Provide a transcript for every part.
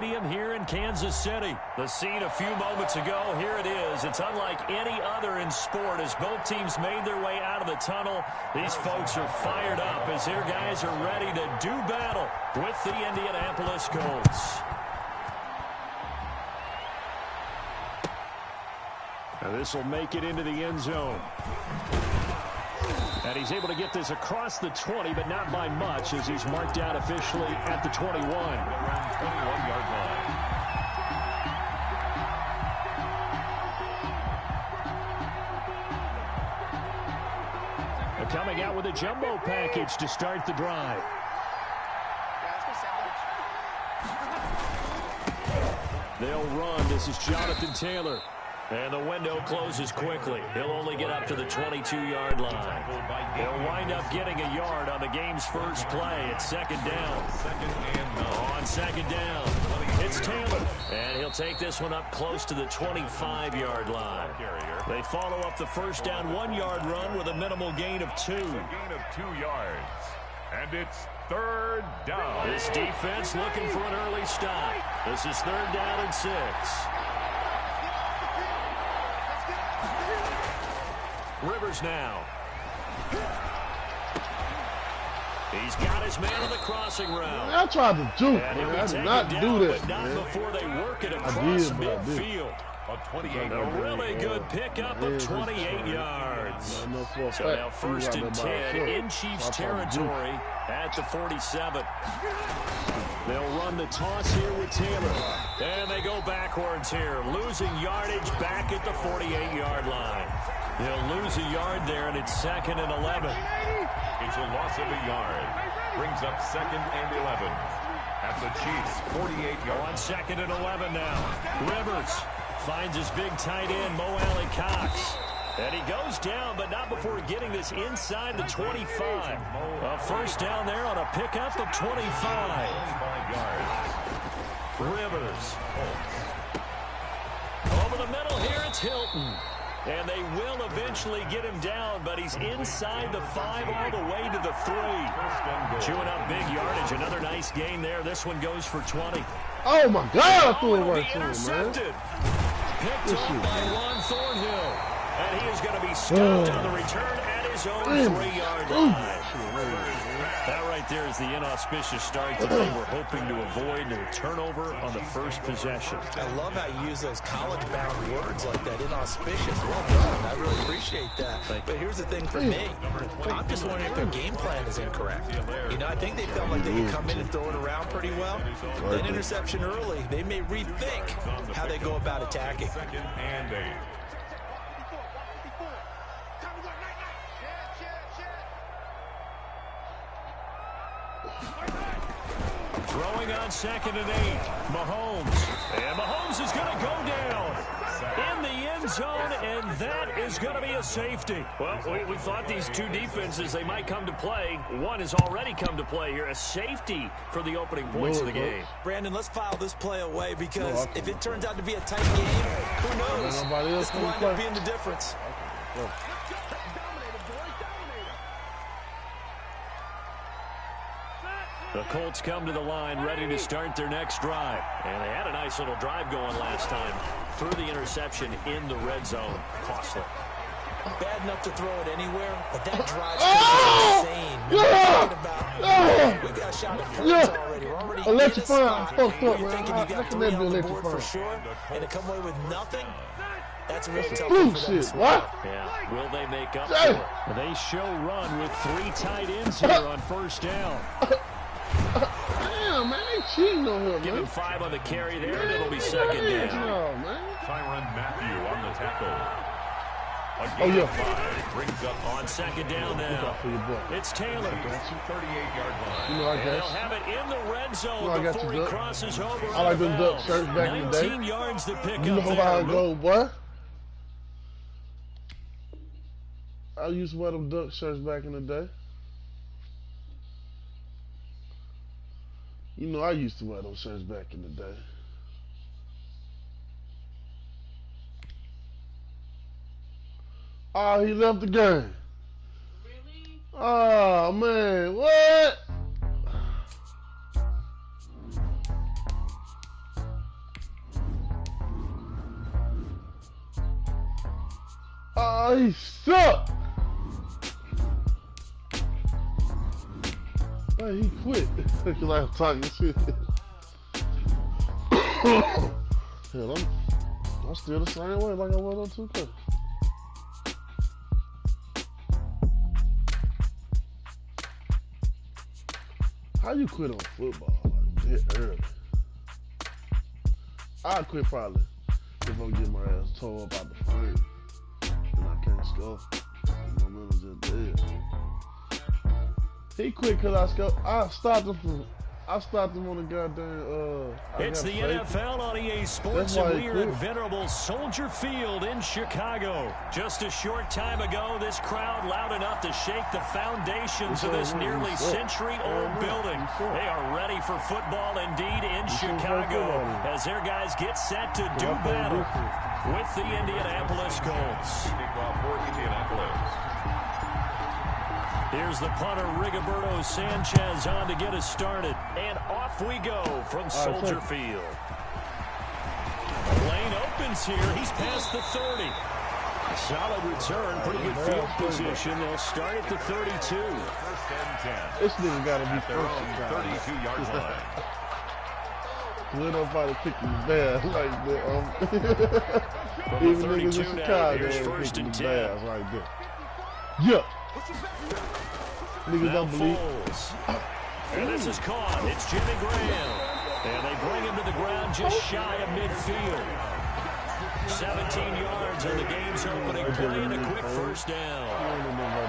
Stadium here in Kansas City. The scene a few moments ago, here it is. It's unlike any other in sport as both teams made their way out of the tunnel. These folks are fired up as their guys are ready to do battle with the Indianapolis Colts. And this will make it into the end zone. And he's able to get this across the 20, but not by much as he's marked out officially at the 21. Around 21-yard line. They're coming out with a jumbo package to start the drive. They'll run. This is Jonathan Taylor. And the window closes quickly. He'll only get up to the 22-yard line. He'll wind up getting a yard on the game's first play. It's second down. On second down, it's Taylor. And he'll take this one up close to the 25-yard line. They follow up the first down 1-yard run with a minimal gain of 2. Gain of 2 yards. And it's third down. This defense looking for an early stop. This is third down and 6. Rivers now. He's got his man on the crossing route. I tried to juke, man. I did not do that, but not man. before they work it across midfield. A really good pickup of 28 yards. So now first and 10 in Chiefs territory at the 47. They'll run the toss here with Taylor. And they go backwards here, losing yardage back at the 48-yard line. They'll lose a yard there, and it's second and 11. It's a loss of a yard. Brings up second and 11. At the Chiefs' 48-yard. On second and 11 now. Rivers finds his big tight end, Mo Alley Cox. And he goes down, but not before getting this inside the 25. A first down there on a pickup of 25. Rivers. Over the middle here, it's Hilton. And they will eventually get him down, but he's inside the 5 all the way to the 3. Chewing up big yardage. Another nice gain there. This one goes for 20. Oh, my God. I threw it right to him, man. Picked up by Ron Thornhill. And he is going to be stopped on the return at his own 3-yard line. That right there is the inauspicious start that they were hoping to avoid, a turnover on the first possession. I love how you use those college-bound words like that, inauspicious. Well done. I really appreciate that. But here's the thing for me. I'm just wondering if their game plan is incorrect. You know, I think they felt like they could come in and throw it around pretty well. That interception early, they may rethink how they go about attacking. Second and 8. Throwing on second and 8. Mahomes. And Mahomes is going to go down in the end zone, and that is going to be a safety. Well, we thought these two defenses, they might come to play. One has already come to play here. A safety for the opening points of the game. Brandon, let's file this play away because if it turns out to be a tight game, who knows? This could wind up being the difference. The Colts come to the line ready to start their next drive. And they had a nice little drive going last time. Threw the interception in the red zone. Costly. Bad enough to throw it anywhere, but that drive is insane. We got shot at points already. We're already in a spot where you're thinking you got 3 on the board for sure, and to come away with nothing, that's really tough for them to swallow. Yeah, will they make up for it? They show run with 3 tight ends here on first down. Damn, man, they cheating on him, man. Give him 5 on the carry there, and it'll be second down. Tyrann Mathieu on the tackle. Oh, yeah. 5 brings up on second down now. It's Taylor. 38-yard line. You know, I guess. They'll have it in the red zone before he crosses over. I like them duck shirts back in the day. 19 yards to pick up. You know how I go, boy. I used to wear them duck shirts back in the day. You know, I used to wear those shirts back in the day. Oh, he left the game. Really? Oh, man, what? Oh, he sucked. Hey, he quit. Because I was talking shit. Hell, I'm still the same way like I was on 2K. How you quit on football like that early? I'll quit probably if I'm getting my ass tore up out the frame and I can't score. My momentum's just dead. He quit because I stopped him on the goddamn It's the NFL on EA Sports, and we are at venerable Soldier Field in Chicago. Just a short time ago, this crowd loud enough to shake the foundations of this nearly century-old building. They are ready for football indeed in Chicago as their guys get set to do battle with the Indianapolis Colts. Here's the punter, Rigoberto Sanchez, on to get us started. And off we go from Soldier Field. Lane opens here. He's past the 30. Solid return, pretty good field position. They'll start at the 32. This nigga got to be first and 32-yard line. Let nobody kick his ass like that. Even niggas in Chicago ain't kicking his ass like that. Yeah. Niggas don't believe. And this is caught. It's Jimmy Graham. And they bring him to the ground just shy of midfield. 17 yards on the game's opening play and a quick first down.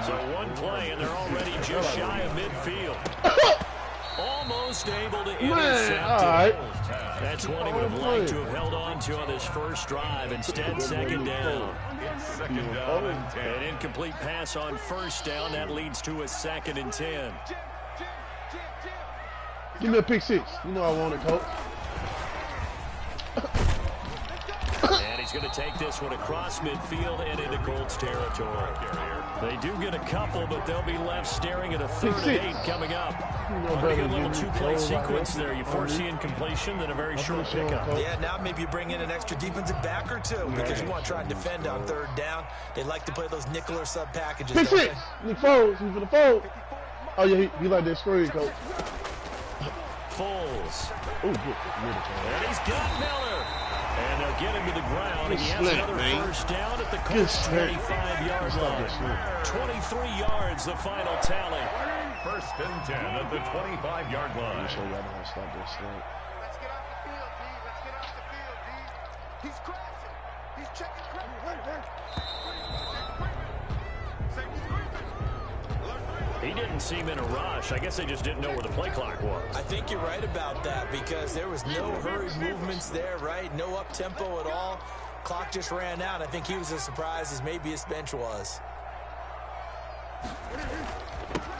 So one play and they're already just shy of midfield. Almost able to intercept it. That's one he would have liked to have held on to on this first drive. Instead, second down. Second down and 10. An incomplete pass on first down. That leads to a 2nd and 10. Give me a pick six. You know I want it, coach. And he's going to take this one across midfield and into Colts territory. They do get a couple, but they'll be left staring at a 3rd and 8 coming up. Pretty good little 2-play sequence there. You force the incompletion, then a very short pickup. Yeah, now maybe you bring in an extra defensive back or two because you want to try and defend on 3rd down. They like to play those nickel or sub packages. Pick six. Nick Foles. He's for the fold. Oh, yeah, he like that screen, coach. Foles. Oh, good. And he's got Miller. And they'll get him to the ground. He has another first down at the Colts 25-yard line. 23 yards, the final tally. 1st and 10 at the 25-yard line. Let's show y'all how to stop that slant. Let's get off the field, D. Let's get off the field, D. He's crashing. He's checking credit. He didn't seem in a rush. I guess they just didn't know where the play clock was. I think you're right about that because there was no hurried movements there, right? No up-tempo at all. Clock just ran out. I think he was as surprised as maybe his bench was.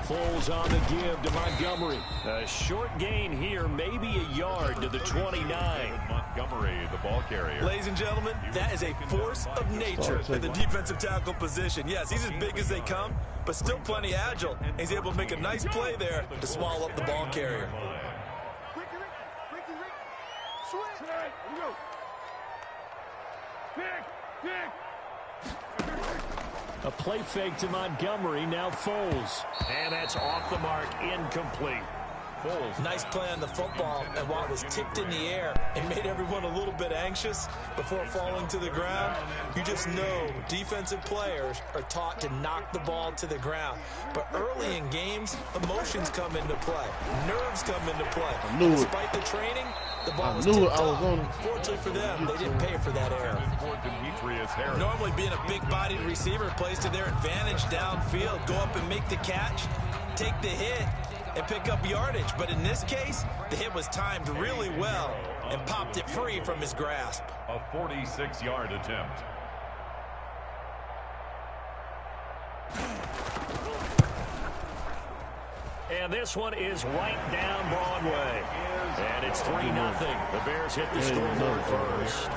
Foles on the give to Montgomery. A short gain here, maybe a yard to the 29. Montgomery, the ball carrier. Ladies and gentlemen, that is a force of nature at the defensive tackle position. Yes, he's as big as they come, but still plenty agile. He's able to make a nice play there to swallow up the ball carrier. A play fake to Montgomery, now Foles. And that's off the mark, incomplete. Foles. Nice play on the football, and while it was tipped in the air, it made everyone a little bit anxious before falling to the ground. You just know defensive players are taught to knock the ball to the ground. But early in games, emotions come into play. Nerves come into play. Despite the training, the ball was tipped off. Fortunately for them, they didn't pay for that error. Normally being a big-bodied receiver plays to their advantage downfield. Go up and make the catch, take the hit, and pick up yardage. But in this case, the hit was timed really well and popped it free from his grasp. A 46-yard attempt. And this one is right down Broadway. And it's 3-0. The Bears hit the scoreboard first.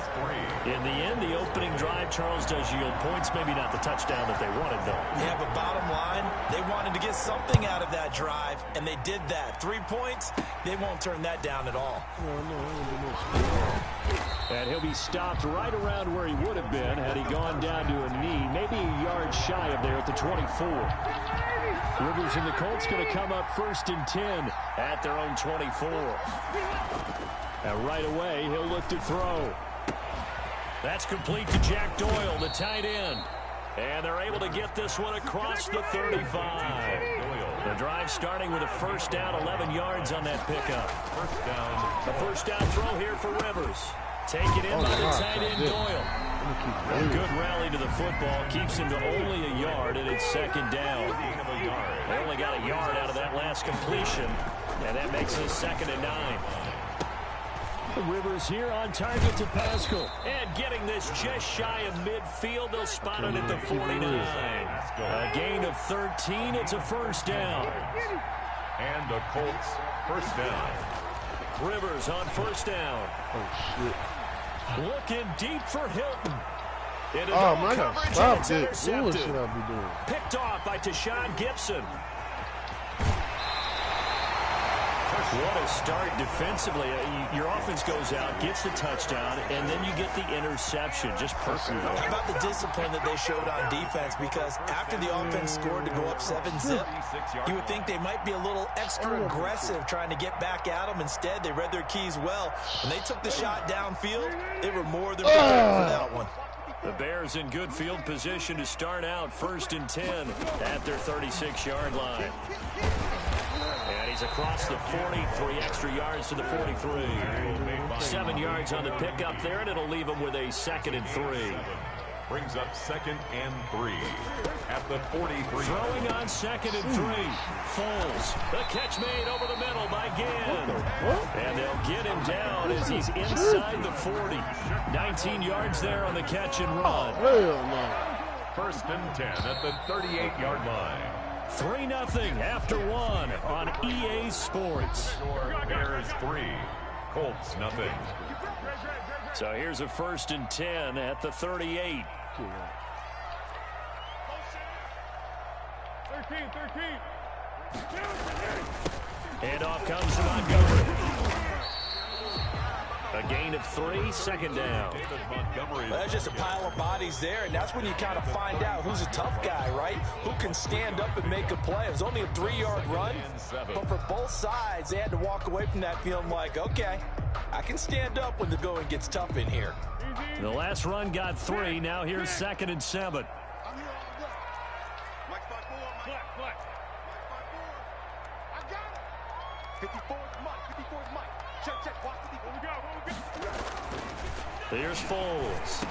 In the end, the opening drive, Charles, does yield points. Maybe not the touchdown that they wanted, though. Yeah, but bottom line, they wanted to get something out of that drive, and they did that. 3 points, they won't turn that down at all. And he'll be stopped right around where he would have been had he gone down to a knee, maybe a yard shy of there at the 24. Rivers and the Colts going to come up 1st and 10 at their own 24. And right away, he'll look to throw. That's complete to Jack Doyle, the tight end. And they're able to get this one across the 35. The drive starting with a 1st down, 11 yards on that pickup. A 1st down throw here for Rivers. Taken in by the tight end Doyle. A good rally to the football. Keeps him to only a yard, and it's 2nd down. They only got a yard out of that last completion, and that makes it 2nd and 9. Rivers here on target to Pascal. And getting this just shy of midfield. They'll spot it at the 49. A gain of 13. It's a 1st down. And the Colts 1st down. Rivers on 1st down. Oh, shit. Looking deep for Hilton. Oh, man, I got stopped it. What should I be doing? Picked off by Tashawn Gibson. What a start defensively. Your offense goes out, gets the touchdown, and then you get the interception. Just perfect. How about the discipline that they showed on defense? Because after the offense scored to go up 7-zip, you would think they might be a little extra aggressive trying to get back at them. Instead, they read their keys well. When they took the shot downfield, they were more than prepared for that one. The Bears in good field position to start out 1st and 10 at their 36-yard line. And he's across the 40, 3 extra yards to the 43. 7 yards on the pickup there, and it'll leave him with a 2nd and 3. Brings up 2nd and 3 at the 43. Throwing on 2nd and 3. Foles. The catch made over the middle by Gann. And they'll get him down as he's inside the 40. 19 yards there on the catch and run. Hell no. 1st and 10 at the 38-yard line. 3-0 after 1 on EA Sports. Bears 3, Colts 0. So here's a 1st and 10 at the 38. 13. And off comes to Montgomery. A gain of 3, 2nd down. Montgomery. There's just a pile of bodies there, and that's when you kind of find out who's a tough guy, right? Who can stand up and make a play. It was only a 3-yard run, but for both sides, they had to walk away from that feeling like, okay, I can stand up when the going gets tough in here. The last run got 3. Now here's 2nd and 7. Mike 5-4, Mike. 54 is Mike. 54 is Mike. Check. Watch the defense. Here's Foles.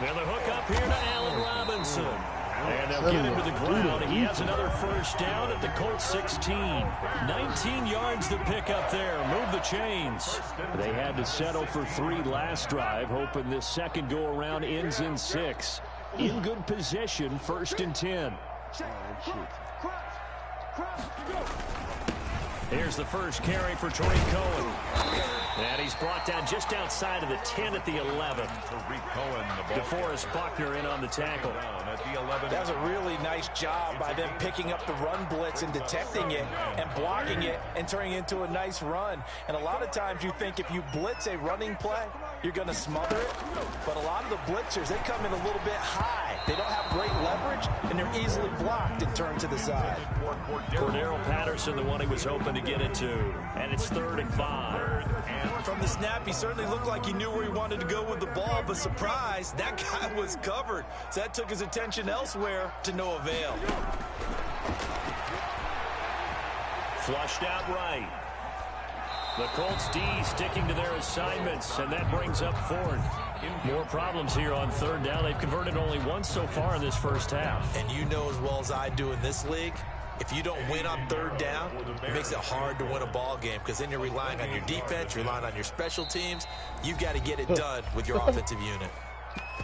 And the hook up here to Allen Robinson. And they'll get him to the ground. He has another 1st down at the Colts 16. 19 yards to pick up there. Move the chains. They had to settle for 3 last drive, hoping this second go-around ends in 6. In good position, 1st and 10. Here's the first carry for Tariq Cohen. And he's brought down just outside of the 10 at the 11. DeForest Buckner in on the tackle. That was a really nice job by them picking up the run blitz and detecting it and blocking it and turning it into a nice run. And a lot of times you think if you blitz a running play, you're going to smother it. But a lot of the blitzers, they come in a little bit high. They don't have great leverage, and they're easily blocked and turned to the side. Cordero Patterson, the one he was hoping to get it to. And it's 3rd and 5. From the snap, he certainly looked like he knew where he wanted to go with the ball, but surprise, that guy was covered. So that took his attention elsewhere to no avail. Flushed out right. The Colts D sticking to their assignments, and that brings up 4th. More problems here on 3rd down. They've converted only once so far in this first half. And you know as well as I do in this league, if you don't win on 3rd down, it makes it hard to win a ball game because then you're relying on your defense, you're relying on your special teams. You've got to get it done with your offensive unit.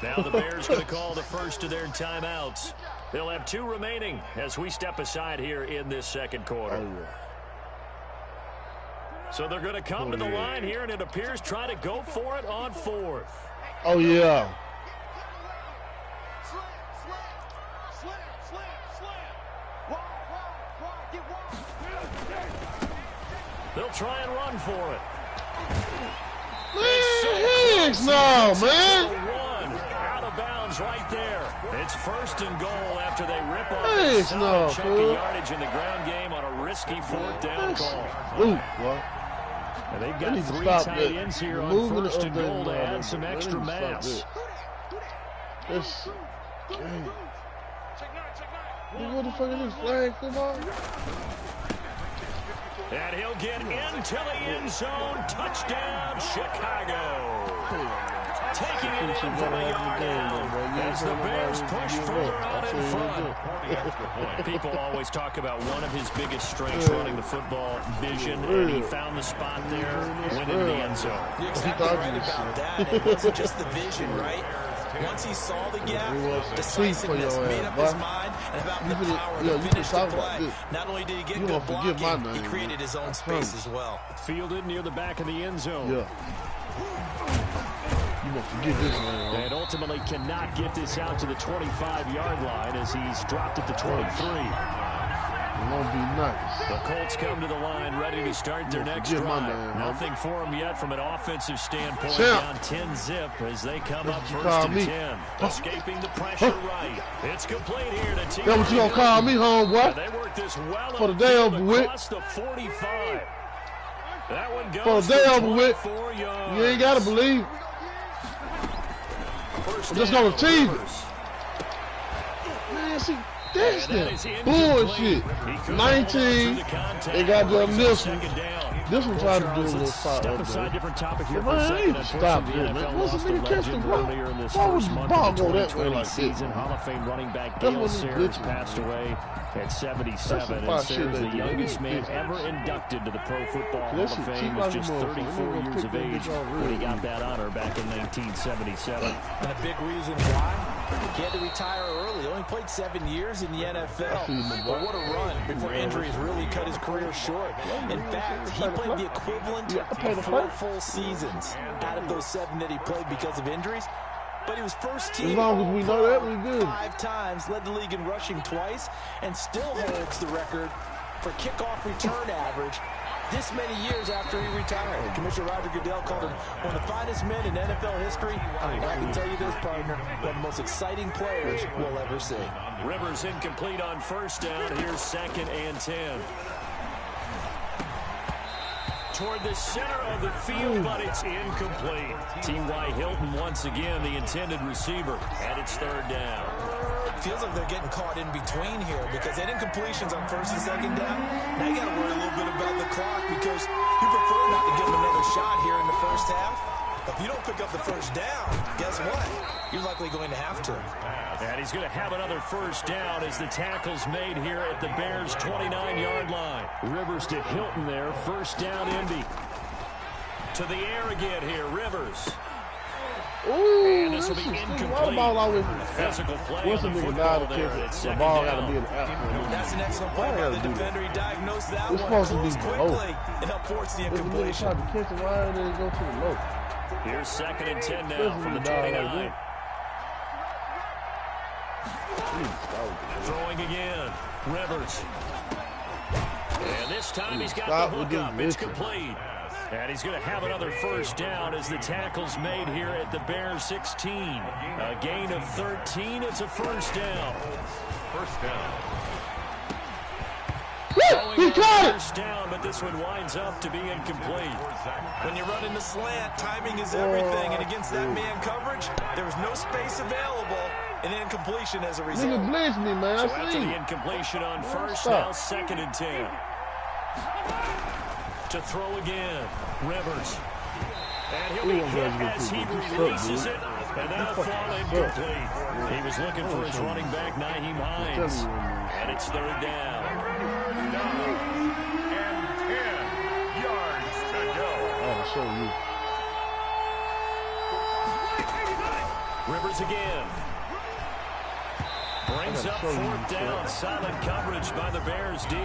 Now the Bears going to call the first of their timeouts. They'll have 2 remaining as we step aside here in this second quarter. So they're going to come to the line here, and it appears try to go for it on 4th. Oh, yeah. They'll try and run for it. Man, Thanks, no, man. Out of bounds right there. It's 1st and goal after they rip off a Thanks, solid no, chunk fool. of yardage in the ground game on a risky 4th down call. Ooh, what? And they've They got need to 3 stop tight that. ends here on Moving 1st it and up goal to there, add some they need extra to stop mass. This. Dang. What the fuck is this flag football? And he'll get into the end zone. Touchdown, Chicago. Taking it in from a yard out as the Bears push further on in front. People always talk about one of his biggest strengths running the football, vision, and he found the spot there, went into the end zone. You're exactly right about that. It wasn't just the vision, right? Once he saw the gap, decisiveness, made up his mind, and about the power to finish the play. Not only did he get good blocking, he created his own space as well. Fielded near the back of the end zone. Yeah. You won't forget this, man. And ultimately cannot get this out to the 25-yard line as he's dropped at the 23. It won't be nice. The Colts come to the line ready to start their next drive. Nothing for them yet from an offensive standpoint. Down 10-zip as they come up 1st and 10. Escaping the pressure right. It's complete here to T. That's what you gonna call me, homeboy? They work this well for the day over with. Across the 45. That one goes for the day over with. 4 yards. You ain't gotta believe. I'm just gonna tease it. Man, see. That's that bullshit. 19, they got them this one. This one tried to do a little spot up there. Different topic here man, I ain't stop it, man. What's the nigga catch the ball? Why would the ball go that way like this? Hall of Fame running back Dale Sayers passed away at 77, and Sayers, the youngest man ever inducted to the Pro Football Hall of Fame, was just 34 years of age when he got that honor back in 1977. And a big reason why he had to retire early. He only played 7 years in the NFL. But what a run before injuries really cut his career short. In fact, he played the equivalent of 4 full seasons out of those 7 that he played because of injuries. But he was first team as long as we know that, we good. 5 times, led the league in rushing twice, and still holds the record for kickoff return average this many years after he retired. Commissioner Roger Goodell called him one of the finest men in NFL history. And I can tell you this, partner, one of the most exciting players we'll ever see. Rivers incomplete on 1st down. Here's 2nd and 10. Toward the center of the field, but it's incomplete. T.Y. Hilton once again the intended receiver, and it's 3rd down. Feels like they're getting caught in between here because they didn't completions on 1st and 2nd down. Now you got to worry a little bit about the clock because you prefer not to give them another shot here in the 1st half. If you don't pick up the 1st down, guess what? You're likely going to have to. And he's going to have another 1st down as the tackle's made here at the Bears' 29-yard line. Rivers to Hilton there. 1st down, Indy. To the air again here, Rivers. Ooh, and this will be incomplete. Physical play What's on the the football there. The ball got to be in the app. That's an excellent play by the defender. He diagnosed that one, closed quickly, and helped force the incompletion. Tried to catch it wide and then go to the low. Here's 2nd and 10 now from the 29. Throwing again. Rivers. And this time he's got the hook up. It's complete. And he's going to have another 1st down as the tackle's made here at the Bears 16. A gain of 13. It's a 1st down. 1st down. He caught it! 1st down, but this one winds up to be incomplete. When you're running the slant, timing is everything. And against that man coverage, there was no space available. An incompletion as a result. Nigga blitz me, man. So after the incompletion on 1st, now 2nd and 10. To throw again, Rivers. And he'll be hit as he releases it, and that'll fall incomplete. He was looking for his running back, Nyheim Hines. And it's 3rd down. And 10 yards to go. I'll show you. Rivers again. Brings up 4th down. Solid coverage by the Bears D.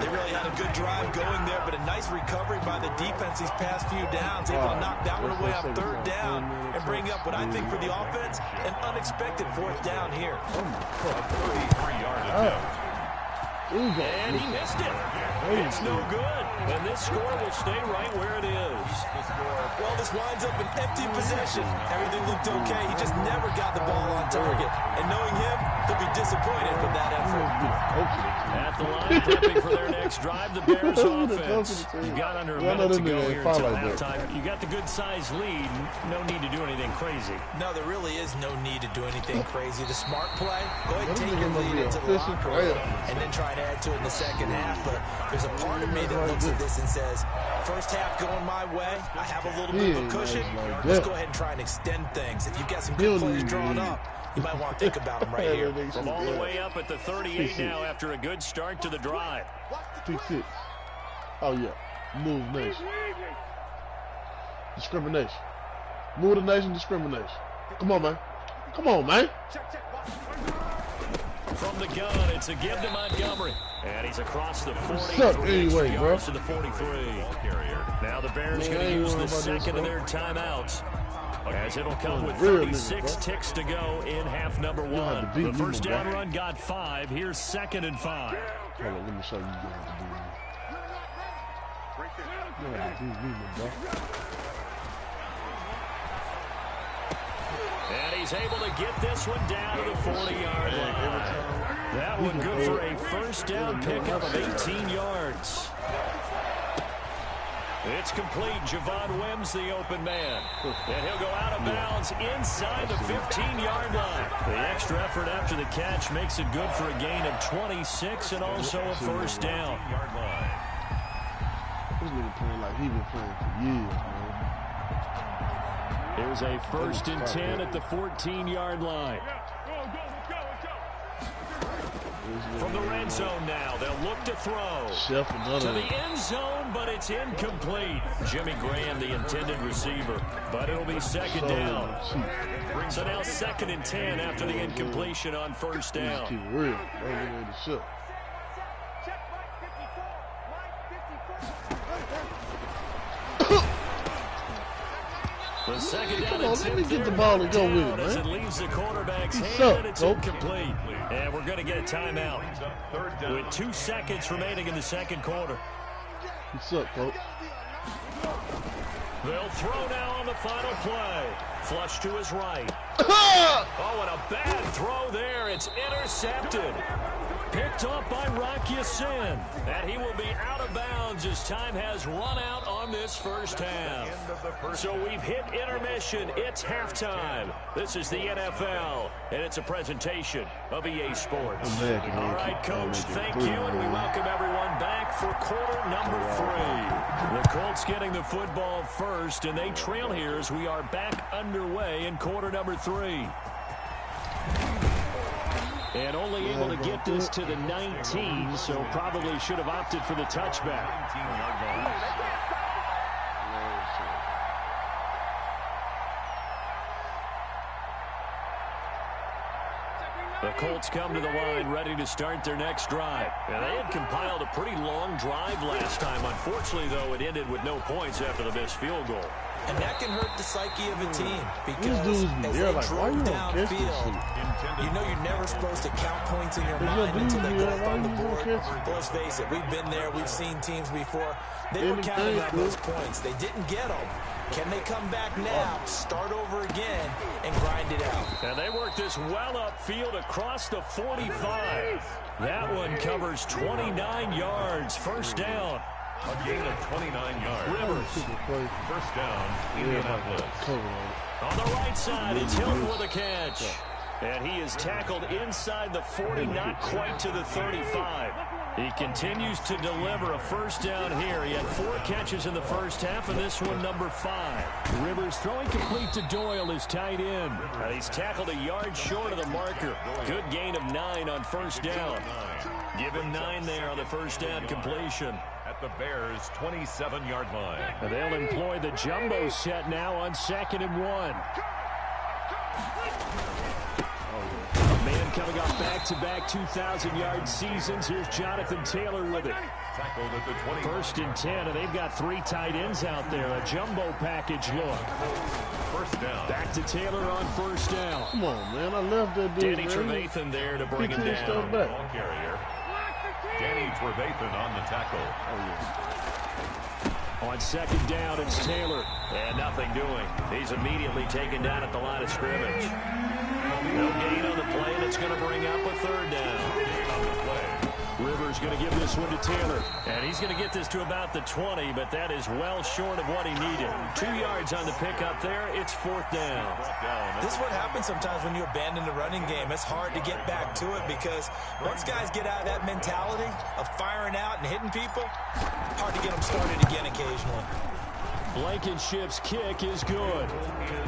They really had a good drive going there, but a nice recovery by the defense these past few downs. Able to knock that one away on 3rd down and bring up what I think for the offense, an unexpected 4th down here. 33-yard attempt. And he missed it. It's no good. And this score will stay right where it is. Well, this winds up an empty possession. Everything looked okay. He just never got the ball on target. And knowing him, he'll be disappointed with that effort. At the line, prepping for their next drive, the Bears offense. You've got under a minute to go here until halftime. You got the good-sized lead. No need to do anything crazy. No, there really is no need to do anything crazy. The smart play, go ahead and take your lead into the locker room and then try to add to it in the second half. But there's a part of me that looks at this and says, first half going my way, I have a little bit of a cushion. Let's go ahead and try and extend things. If you've got some good plays drawn up, you might want to think about them right here. From all the way up at the 38 now after a good start to the drive. Pick 6. Oh, yeah. Move nation. Discrimination. Move the nation, discrimination. Come on, man. Come on, man. From the gun, it's a give to Montgomery. And he's across the 40. Anyway, bro. To the 43. Now the Bears going to use the second of their timeouts, as it'll come with 36 ticks to go in half number 1. The first down run got 5. Here's 2nd and 5. Hold on, let me show you how to do it. You have to beat me, bro. And he's able to get this one down to the 40-yard line. That one good for a first down pickup of 18 yards. It's complete. Javon Wims, the open man. And he'll go out of bounds inside the 15-yard line. The extra effort after the catch makes it good for a gain of 26 and also a first down. This nigga playing like he been playing for years, man. Here's a 1st and 10 at the 14-yard line. From the red zone now, they'll look to throw to the end zone, but it's incomplete. Jimmy Graham, the intended receiver, but it'll be 2nd down. So now 2nd and 10 after the incompletion on first down. The second down and 10. Let me get the ball and go with it, man. As it leaves the quarterback's hand, it's incomplete. And we're going to get a timeout with 2 seconds remaining in the second quarter. What's up, coach? They'll throw now on the final play. Flush to his right. Oh, and a bad throw there. It's intercepted. Picked up by Rocky Sin. And he will be out of bounds as time has run out on this first half. So we've hit intermission. It's halftime. This is the NFL, and it's a presentation of EA Sports. All right, Coach, thank you, and we welcome everyone back for quarter number 3. The Colts getting the football first, and they trail here as we are back underway in quarter number 3. And only able to get this to the 19, so probably should have opted for the touchback. The Colts come to the line ready to start their next drive. And they had compiled a pretty long drive last time. Unfortunately, though, it ended with no points after the missed field goal. And that can hurt the psyche of a tein because as they drove downfield, you know you're never supposed to count points in your mind until they go up on the board. But let's face it, we've been there, we've seen teams before. They were counting on those points. They didn't get them. Can they come back now, start over again, and grind it out? And they work this well upfield across the 45. That one covers 29 yards. First down. A gain of 29 yards. Rivers. First down, Indianapolis. On the right side, it's Hilton with a catch. And he is tackled inside the 40, not quite to the 35. He continues to deliver a first down here. He had 4 catches in the first half, and this one number 5. Rivers throwing complete to Doyle, his tight end. He's tackled a yard short of the marker. Good gain of 9 on first down. Give him 9 there on the first down completion. At the Bears' 27-yard line. And they'll employ the jumbo set now on 2nd and 1. A man coming off back-to-back 2,000-yard seasons. Here's Jonathan Taylor with it. Tackled at the 20. 1st and 10, and they've got 3 tight ends out there. A jumbo package look. First down. Back to Taylor on first down. Come on, man. I left that dude. Danny Trevathan there to bring him down. Ball carrier. Danny Trevathan on the tackle. On second down, it's Taylor. And nothing doing. He's immediately taken down at the line of scrimmage. No gain on the play, and it's going to bring up a third down. On the play. Rivers going to give this one to Taylor. And he's going to get this to about the 20, but that is well short of what he needed. 2 yards on the pickup there. It's fourth down. This is what happens sometimes when you abandon the running game. It's hard to get back to it because once guys get out of that mentality of firing out and hitting people, hard to get them started again occasionally. Blankenship's kick is good.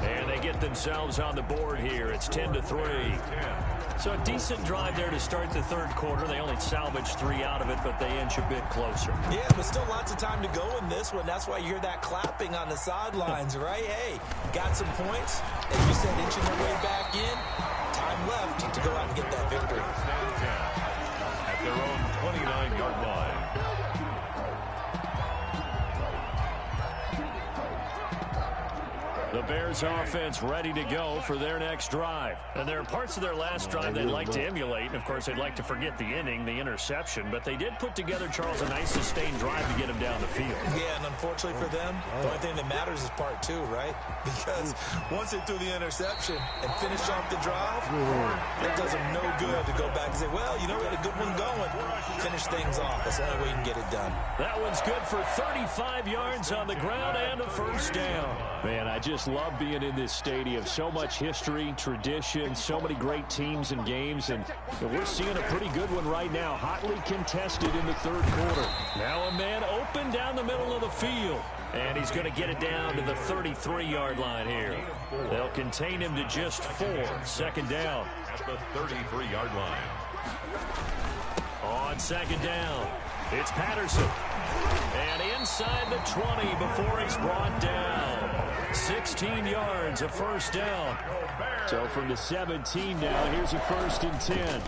And they get themselves on the board here. It's 10-3. So a decent drive there to start the third quarter. They only salvaged 3 out of it, but they inch a bit closer. Yeah, but still lots of time to go in this one. That's why you hear that clapping on the sidelines, right? Hey, got some points. As you said, inching their way back in. Time left to go out and get that victory. At their own 29-yard line. The Bears offense ready to go for their next drive. And there are parts of their last drive they'd like to emulate. And, of course, they'd like to forget the inning, the interception. But they did put together, Charles, a nice sustained drive to get him down the field. Yeah, and unfortunately for them, the only thing that matters is part 2, right? Because once they threw the interception and finished off the drive, it does them no good to go back and say, well, you know, we had a good one going. Finish things off. That's the only way you can get it done. That one's good for 35 yards on the ground and a first down. Man, I just love being in this stadium. So much history, tradition, so many great teams and games, and we're seeing a pretty good one right now. Hotly contested in the third quarter. Now a man open down the middle of the field, and he's going to get it down to the 33-yard line here. They'll contain him to just 4. Second down. At the 33-yard line. On second down, it's Patterson. And inside the 20 before he's brought down. 16 yards, a first down. So from the 17 now, here's a 1st and 10.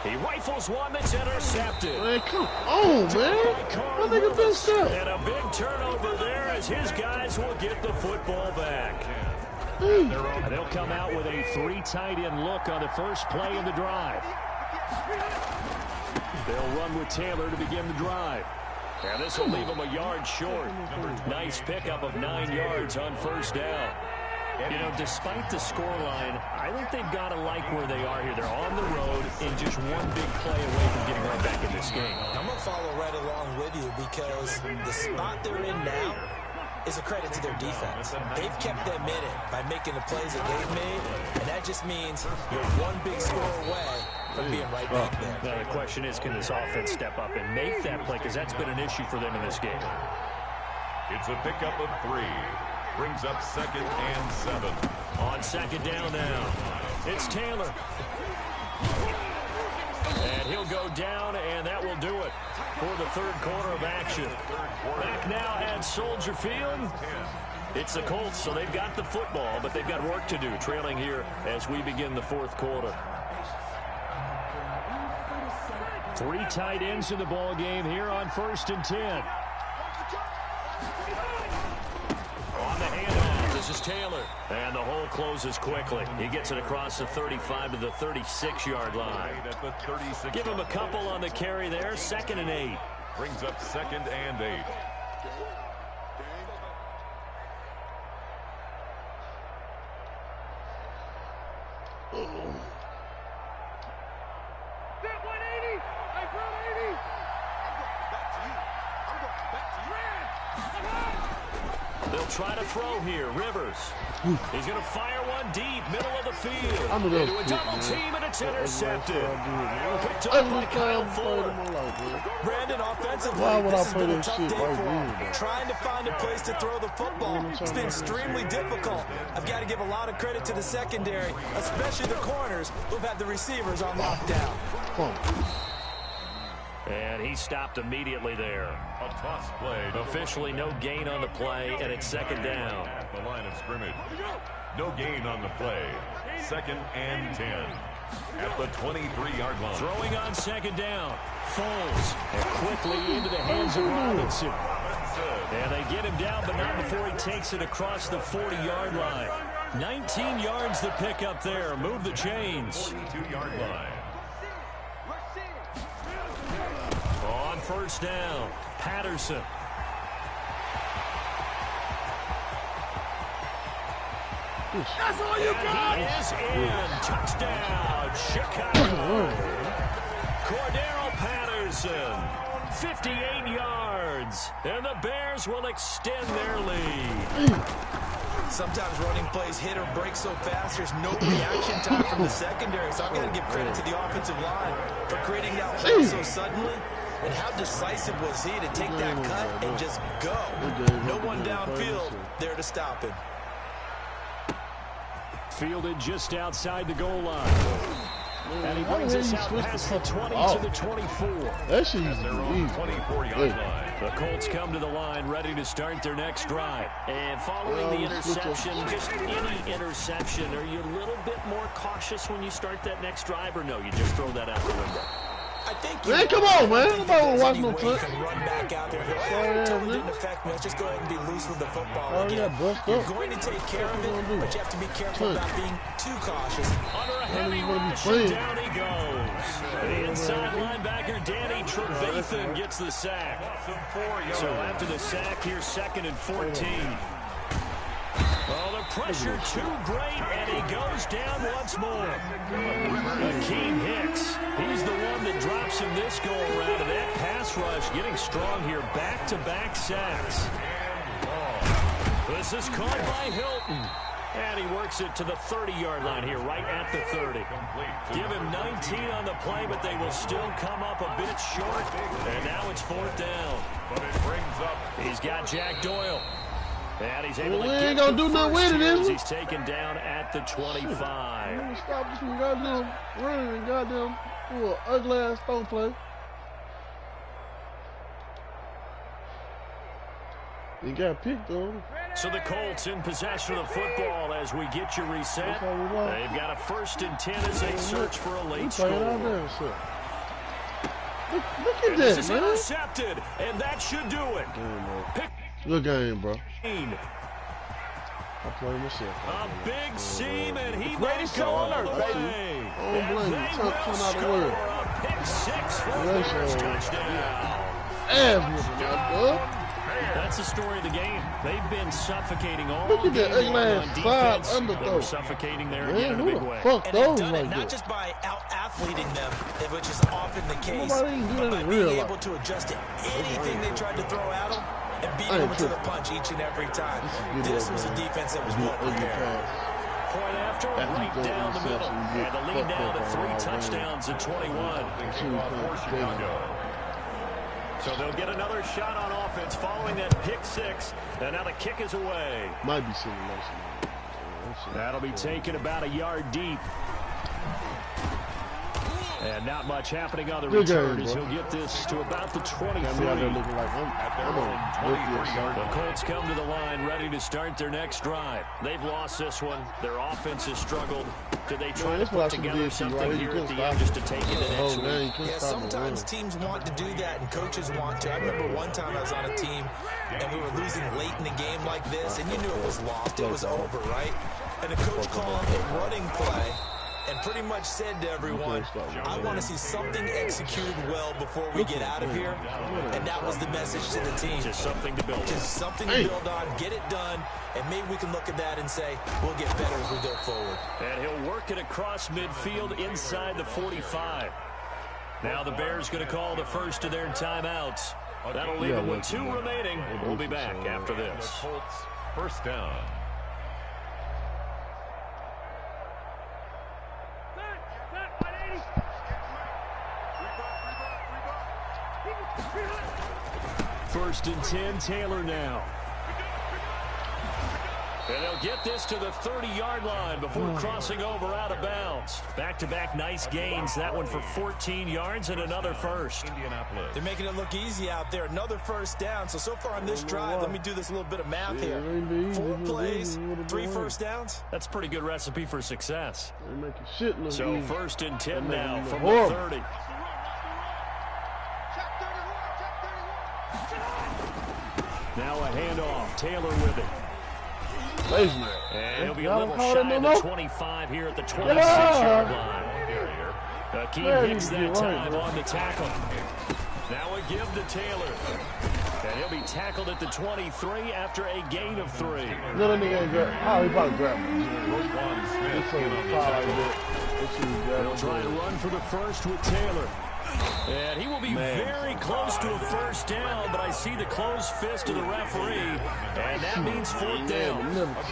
He rifles one that's intercepted. Man, come on, man. That nigga missed up. And a big turnover there as his guys will get the football back. Hey. They'll come out with a 3 tight end look on the first play of the drive. They'll run with Taylor to begin the drive. And this will leave them a yard short. Nice pickup of 9 yards on first down. You know, despite the scoreline, I think they've got to like where they are here. They're on the road and just one big play away from getting right back in this game. I'm going to follow right along with you because the spot they're in now is a credit to their defense. They've kept them in it by making the plays that they've made, and that just means you're one big score away from being right back there. Now the question is, can this offense step up and make that play? Because that's been an issue for them in this game. It's a pickup of 3. Brings up 2nd and 7. On second down now, it's Taylor. And he'll go down, and that will do it for the third quarter of action. Back now at Soldier Field. It's the Colts, so they've got the football, but they've got work to do, trailing here as we begin the fourth quarter. 3 tight ends in the ball game here on 1st and 10. On the handoff, this is Taylor. And the hole closes quickly. He gets it across the 35 to the 36-yard line. Give him a couple on the carry there. 2nd and 8. Brings up 2nd and 8. They'll try to throw here. Rivers. He's going to fire one deep, middle of the field. Into a double team, and it's intercepted. Picked up by Kyle Fuller. Brandon, offensively, Why would I this has play been a that tough shit day right for him. there? Trying to find a place to throw the football. It's been extremely difficult. I've got to give a lot of credit to the secondary, especially the corners who've had the receivers on lockdown. And he stopped immediately there. A toss play. Officially no gain on the play, and it's 2nd down. At the line of scrimmage. No gain on the play. 2nd and 10. At the 23-yard line. Throwing on 2nd down. Foles. And quickly into the hands of Robinson. And they get him down, but not before he takes it across the 40-yard line. 19 yards to pick up there. Move the chains. 42-yard line. first down. Patterson. That's all you got. He is in. Touchdown, Chicago. Cordero Patterson, 58 yards, and the Bears will extend their lead. Sometimes running plays hit or break so fast, there's no reaction time from the secondary. So I've got to give credit to the offensive line for creating that play so suddenly. And how decisive was he to take that cut and just go? No one downfield there to stop him. Fielded just outside the goal line. And he brings us out past the 20 to the 24. That shit is Their own 24-yard line. The Colts come to the line ready to start their next drive. And following the interception, just any interception, are you a little bit more cautious when you start that next drive, or no, you just throw that out the window? I think Man, come on, man. Nobody want to watch no touch. Can run back out there and go, hey, it totally didn't affect me. Let's just go ahead and be loose with the football again. You're going to take care of it, but you have to be careful about being too cautious. Under a heavy rush, and down he goes. The inside linebacker, Danny Trevathan, gets the sack. So after the sack, here's 2nd and 14. Oh, the pressure too great, and he goes down once more. Akeem Hicks, he's the one that drops him this go-around, and that pass rush getting strong here. Back-to-back sacks. This is caught by Hilton. And he works it to the 30-yard line here, right at the 30. Give him 19 on the play, but they will still come up a bit short. And now it's 4th down. But it brings up. He's got Jack Doyle. And he's able to ain't get gonna the do nothing first with it, here is as we? he's taken down at the 25. I'm gonna stop this from goddamn running and goddamn ugly ass stone play. He got picked though. So the Colts in possession of the football as we get you reset. They've got a 1st and 10 as they search for a late score. Look at This that, is man. intercepted, and that should do it. Good game, bro. Pick I play myself. a big seam, and he may go all the way. Oh, blame you. Turn out the word. A pick 6 for the Bears touchdown. That's the story of the game. They've been suffocating all Look at that game long ugly on ass defense. side They were underthrow. suffocating there Man, again in a who big the way. fuck And they've those done it like not that? just by out-athleting them, which is often the case, Nobody ain't but doing by it in being real able life. to adjust to anything they tried to throw at them and beat them to the punch each and every time. This was a defense that was well prepared. Point after, right down the middle. And the lead down to 3 touchdowns at 21. So they'll get another shot on offense following that pick 6. And now the kick is away. Might be simulation. That'll be taken about a yard deep. And not much happening on the Good return game, as bro. he'll get this to about the 23. Got me out there looking like I'm on The Colts come to the line ready to start their next drive. They've lost this one. Their offense has struggled. Do they try to that's what I put should together do, something right? here You at the couldn't end stop just to take it to next week? Yeah, sometimes teams want to do that and coaches want to. I remember one time I was on a team and we were losing late in a game like this and you knew it was lost. It was over, right? And the coach called a running play and pretty much said to everyone, I want to see something executed well before we get out of here. And that was the message to the team. Just something to build on. Just something to build on, get it done, and maybe we can look at that and say, we'll get better as we go forward. And he'll work it across midfield inside the 45. Now the Bears going to call the first of their timeouts. That'll leave them with 2 remaining. We'll be back after this. Colts, first down. First and 10, Taylor now. And they'll get this to the 30-yard line before crossing over out of bounds. Back-to-back nice gains. That one for 14 yards and another first. Indianapolis. They're making it look easy out there. Another first down. So far on this drive, let me do this little bit of math here. 4 plays, 3 first downs. That's a pretty good recipe for success. They making shit look So easy. first and 10 now from horrible. the 30. Now a handoff. Taylor with it. And he'll be a little shy of the 25 here at the 26-yard line. Akeem Hicks that time on the tackle. Now give to Taylor. And he'll be tackled at the 23 after a gain of 3. No, that nigga ain't grab. Oh, he probably grabbed me. Roquan Smith So in on the like tackle. that. They'll try and run for the first with Taylor. And he will be very close to a first down, but I see the closed fist of the referee, and that means 4th down. About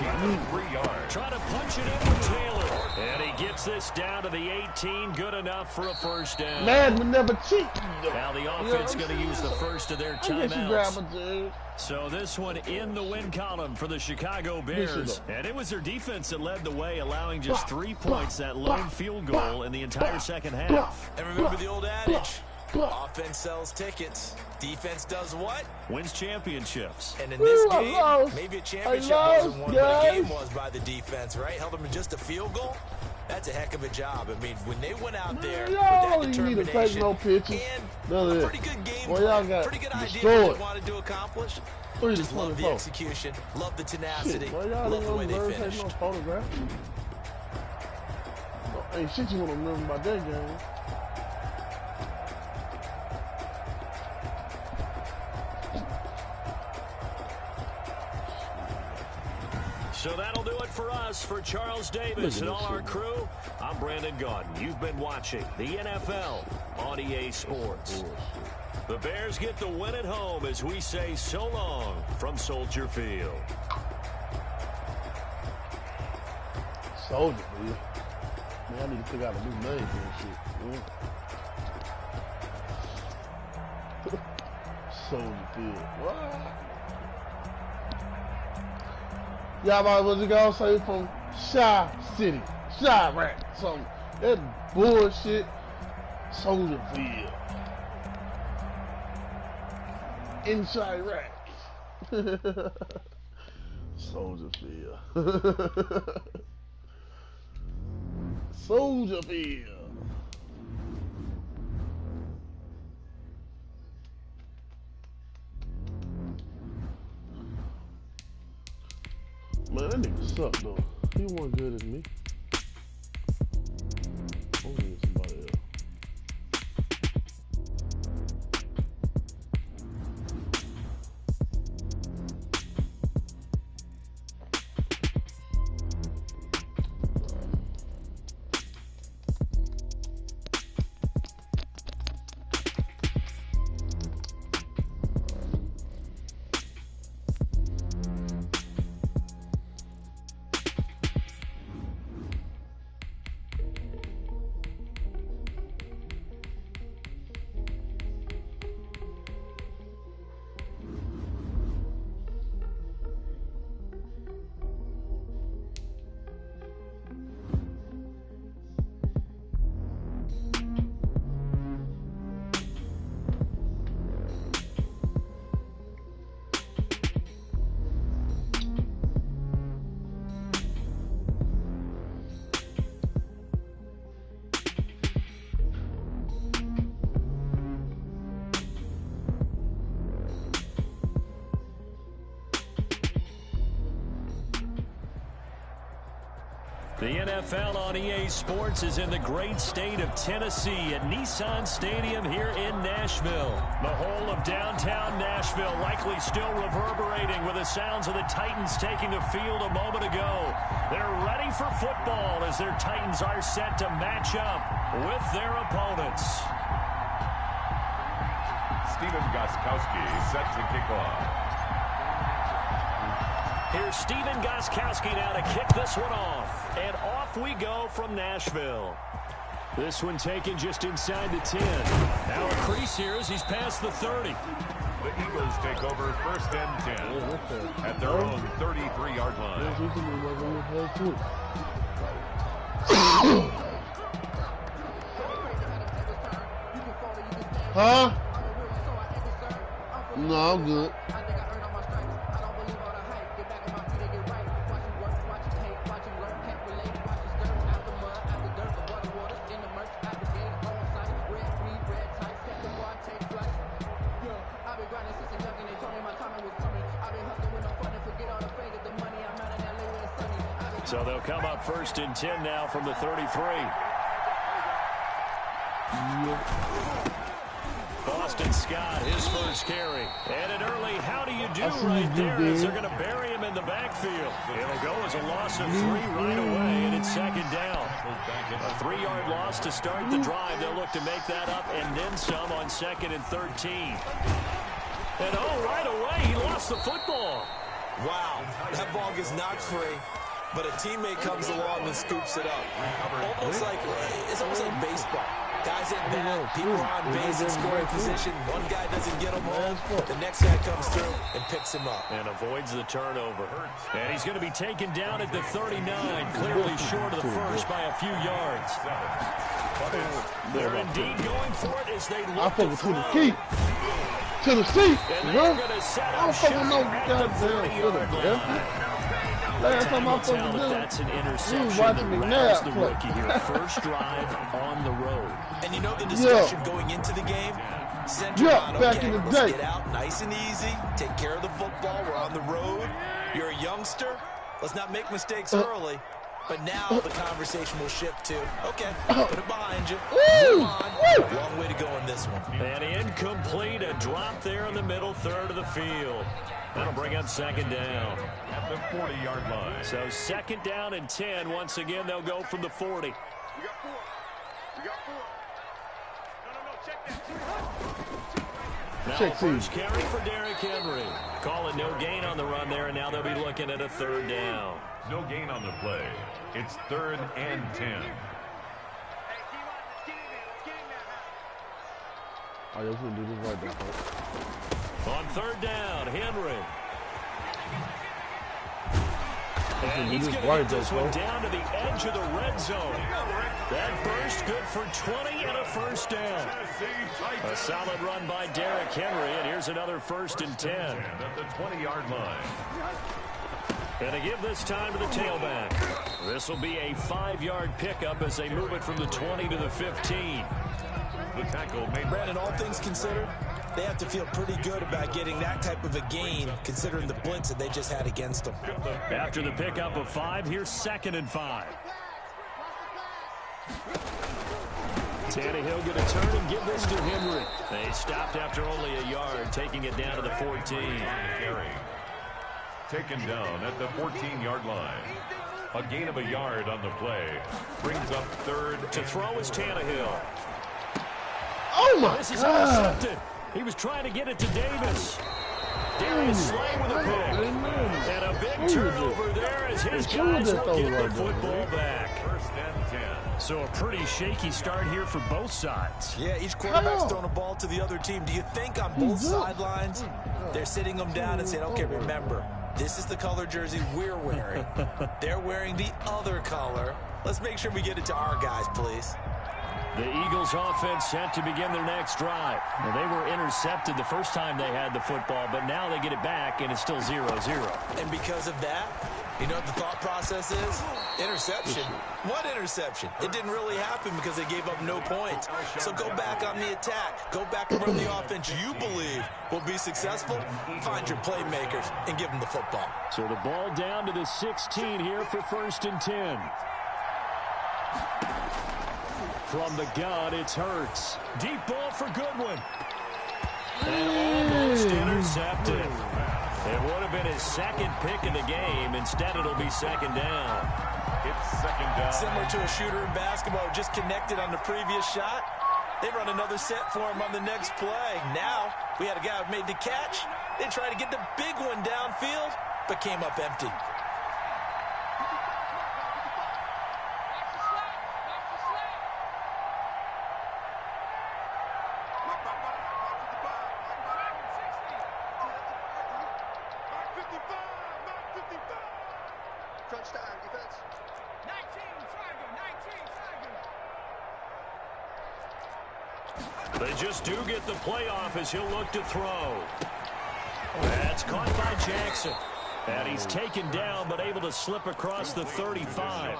3 yards. Try to punch it in with Taylor. And he gets this down to the 18, good enough for a first down. Man would never cheat. Now the offense going to use the first of their timeouts. So this one in the win column for the Chicago Bears. And it was their defense that led the way, allowing just 3 points, that lone field goal in the entire second half. And remember the old adage, offense sells tickets. Defense does what? Wins championships. And in this game, maybe a championship wasn't won, but a game was by the defense, right? Held them to just a field goal. That's a heck of a job. I mean, when they went out there with that determination and a pretty good game plan, pretty good idea what they wanted to accomplish. Just love the execution, love the tenacity, love the way they finished. Ain't shit you want to remember about that game. So that'll do it for us. For Charles Davis and all our crew, I'm Brandon Gaudin. You've been watching the NFL on EA Sports. The Bears get the win at home as we say so long from Soldier Field. Soldier Field? Man, I need to figure out a new name for this shit. Soldier Field. What? Y'all might was go say from Shy City, Shy Rack, something. That bullshit. Soldier Field. Inside Rack. Soldier Field. Soldier Field. Man, that nigga sucked though. He wasn't good as me. Only somebody else. The NFL on EA Sports is in the great state of Tennessee at Nissan Stadium here in Nashville. The whole of downtown Nashville likely still reverberating with the sounds of the Titans taking the field a moment ago. They're ready for football as their Titans are set to match up with their opponents. Stephen Gostkowski set to kick off. Here's Stephen Gostkowski now to kick this one off. And off we go from Nashville. This one taken just inside the 10. Now a crease here as he's past the 30. The Eagles take over 1st and 10 at their own 33-yard line. Huh? No, I'm good. So they'll come up 1st and 10 now from the 33. Boston Scott, his first carry. And an early how do you do right there as they're going to bury him in the backfield. It'll go as a loss of 3 right away, and it's second down. A 3-yard loss to start the drive. They'll look to make that up and then some on 2nd and 13. And right away, he lost the football. Wow, that ball gets knocked free, but a teammate comes along and scoops it up. It's almost like baseball. Guys at bat, people are on base in scoring position. One guy doesn't get him home. The next guy comes through and picks him up. And avoids the turnover. And he's going to be taken down at the 39, clearly short of the first by a few yards. They're indeed going for it as they look to throw. To the seat, and bro. they're going to set I up don't fucking know shop at the 40-yard line. last time I fucking did it. That's an interception watching that me rattles nap the play. rookie here. First drive on the road. And you know the discussion going into the game? Center on, back okay, in the let's day. get out nice and easy. Take care of the football. We're on the road. You're a youngster. Let's not make mistakes early. But now the conversation will shift to, okay, put it behind you. Move on. Long way to go in this one. And incomplete, a drop there in the middle third of the field. That'll bring up second down. At the 40-yard line. So second down and 10. Once again, they'll go from the 40. We got 4. We got 4. No, check that. Now Check first carry for Derrick Henry. Call it no gain on the run there, and now they'll be looking at a third down. No gain on the play. It's 3rd and 10. I just want to do this right there, folks. On third down, Henry. And he's going to get this one down to the edge of the red zone. That burst good for 20 and a first down. A solid run by Derrick Henry, and here's another 1st and 10. At the 20-yard line. And to give this time to the tailback. This will be a 5-yard pickup as they move it from the 20 to the 15. The tackle made. Brandon, all things considered, they have to feel pretty good about getting that type of a gain considering the blitz that they just had against them. After the pickup of 5, here's 2nd and 5. Tannehill going to turn and give this to Henry. They stopped after only a yard, taking it down to the 14. Carry. Taken down at the 14-yard line. A gain of a yard on the play. Brings up 3rd. To throw is Tannehill. Oh, my This is God. intercepted. He was trying to get it to Davis. Darius Slay with a pick. And a big turnover there as his guys will get the football back. 1st and 10. So a pretty shaky start here for both sides. Yeah, each quarterback's throwing a ball to the other team. Do you think on both sidelines they're sitting them down and saying, okay, remember, this is the color jersey we're wearing. They're wearing the other color. Let's make sure we get it to our guys, please. The Eagles offense set to begin their next drive. Well, they were intercepted the first time they had the football, but now they get it back, and it's still 0-0. And because of that, you know what the thought process is? Interception. What interception? It didn't really happen because they gave up no points. So go back on the attack. Go back and run the offense you believe will be successful. Find your playmakers and give them the football. So the ball down to the 16 here for 1st and 10. From the gun, it's Hurts. Deep ball for Goodwin. And almost intercepted. It would have been his 2nd pick in the game. Instead, it'll be 2nd down. It's 2nd down. Similar to a shooter in basketball who just connected on the previous shot. They run another set for him on the next play. Now, we had a guy who made the catch. They tried to get the big one downfield, but came up empty. They just do get the playoff as he'll look to throw. That's caught by Jackson. And he's taken down, but able to slip across the 35.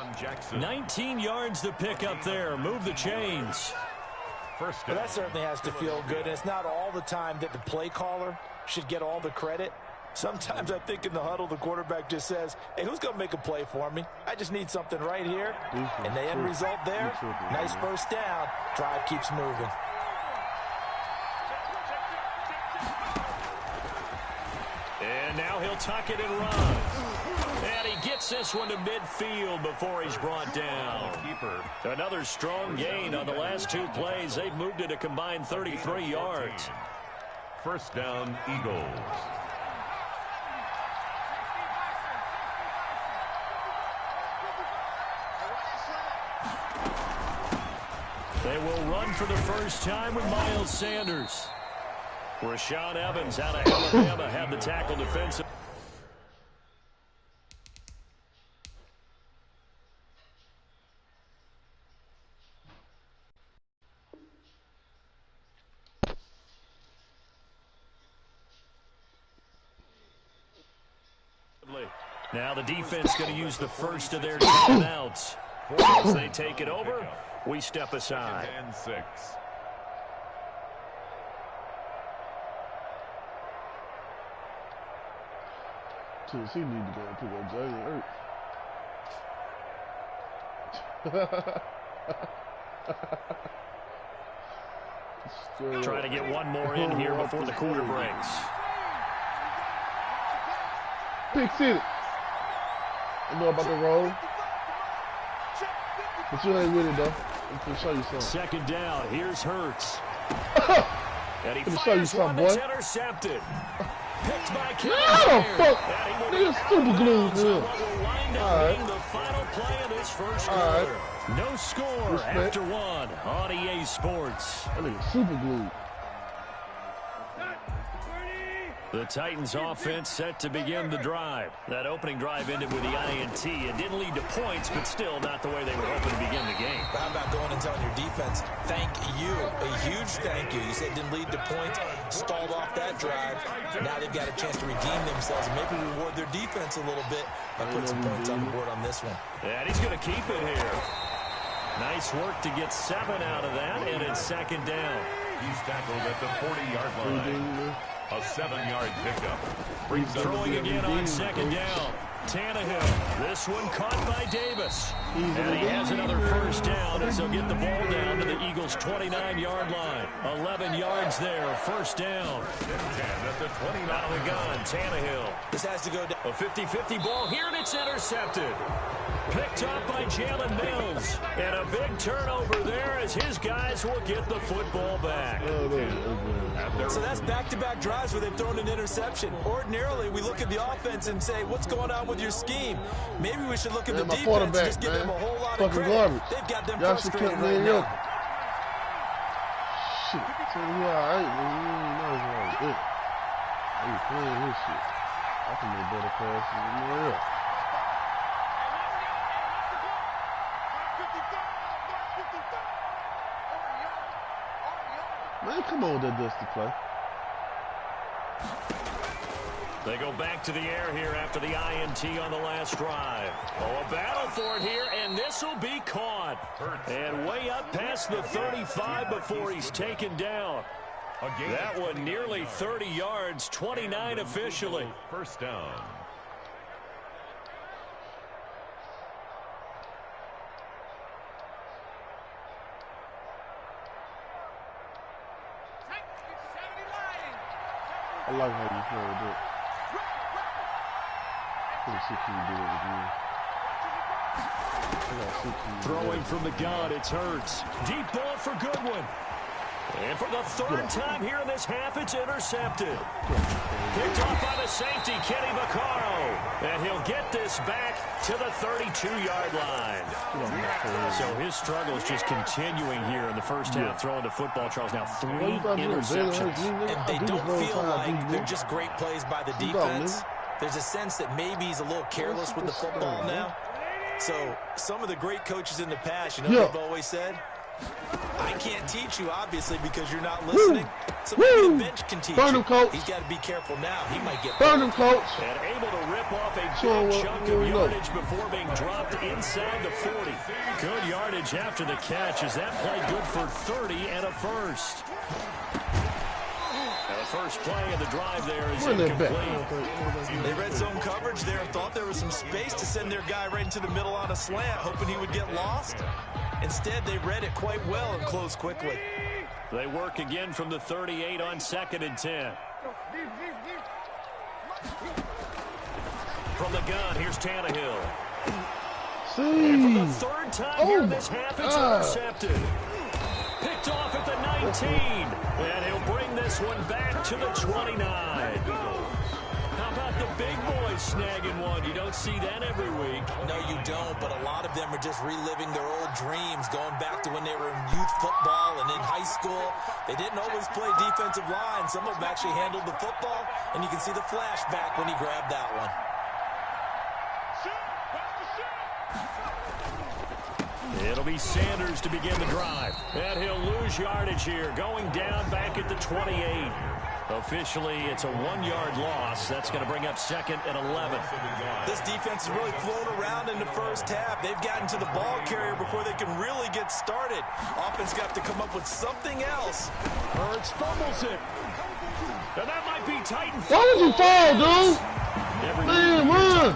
19 yards to pick up there. Move the chains. Well, that certainly has to feel good. And it's not all the time that the play caller should get all the credit. Sometimes I think in the huddle, the quarterback just says, hey, who's going to make a play for me? I just need something right here. And the end result there, nice first down. Drive keeps moving. tuck it and run. And he gets this one to midfield before he's brought down. Another strong gain on the last 2 plays. They've moved it a combined 33 yards. First down, Eagles. They will run for the first time with Miles Sanders. Rashaan Evans out of Alabama had the tackle defensive. Now the defense going to use the first of their timeouts. As they take it over, we step aside. And 6. Tennessee need to go and pick up Jalen Hurts. Try to get one more in here before the quarter breaks. Pick City. I know about the roll. But you ain't with it, though. I'm going to show you something. Second down. Here's Hurts. And he show you fires something, one boy. that's intercepted. Picked by Kevin. Fuck. Nigga, super glue. Being the final play of this first quarter. No score after 1 on EA Sports. That nigga super glued. The Titans offense set to begin the drive. That opening drive ended with the INT. It didn't lead to points, but still not the way they were hoping to begin the game. How about going and telling your defense, thank you, a huge thank you. You said it didn't lead to points, stalled off that drive. Now they've got a chance to redeem themselves and maybe reward their defense a little bit by putting some points on the board on this one. And he's going to keep it here. Nice work to get 7 out of that, and it's second down. He's tackled at the 40-yard line. A 7-yard pickup. Throwing again on second down. Tannehill. This one caught by Davis. And he has another first down as they'll get the ball down to the Eagles' 29-yard line. 11 yards there. First down. At the 29. Out of the gun, Tannehill. This has to go down. A 50-50 ball here, and it's intercepted. Picked up by Jalen Mills. And a big turnover there as his guys will get the football back. So that's back-to-back drives where they've thrown an interception. Ordinarily, we look at the offense and say, what's going on with your scheme? Maybe we should look at the defense and just give them a whole lot of credit. Garbage. They've got them frustrated right now. Shit, tell me who I ain't, man. You ain't know it's like this. They playing this shit. I can make better passes than anyone else. Man, come on with that dusty play. They go back to the air here after the INT on the last drive. Oh, a battle for it here, and this will be caught. And way up past the 35 before he's taken down. That one nearly 30 yards, 29 officially. First down. I like how you play with it. Let's see if you do it again. Throwing from the gun, it's Hurts. Deep ball for Goodwin. And for the third time here in this half, it's intercepted. Picked off by the safety, Kenny Vaccaro. And he'll get this back to the 32-yard line. So his struggle is just continuing here in the first half, throwing the football, Charles. Now 3 interceptions. And they don't feel like they're just great plays by the defense. There's a sense that maybe he's a little careless with the football now. So some of the great coaches in the past, you know what they've always said? I can't teach you, obviously, because you're not listening. So maybe the bench can teach you. Coach. He's got to be careful now. He might get burn him, coach. And able to rip off a big chunk of yardage before being dropped inside the 40. Good yardage after the catch as that play good for 30 and a first. Now the first play of the drive there is incomplete. They read zone coverage there, thought there was some space to send their guy right into the middle on a slant, hoping he would get lost. Instead, they read it quite well and closed quickly. They work again from the 38 on 2nd and 10. from the gun, here's Tannehill. See. And for the third time here in this half, it's intercepted. Picked off at the 19. And he'll bring this one back to the 29. How about the big boys snagging one? You don't see that every week. No, you don't, but a lot of them are just reliving their old dreams, going back to when they were in youth football and in high school. They didn't always play defensive line. Some of them actually handled the football, and you can see the flashback when he grabbed that one. It'll be Sanders to begin the drive. And he'll lose yardage here, going down back at the 28. Officially, it's a 1-yard loss. That's going to bring up 2nd and 11. This defense has really flown around in the first half. They've gotten to the ball carrier before they can really get started. Offense got to come up with something else. Hurts fumbles it. And that might be Titan. Why did you fall, dude? Man, man.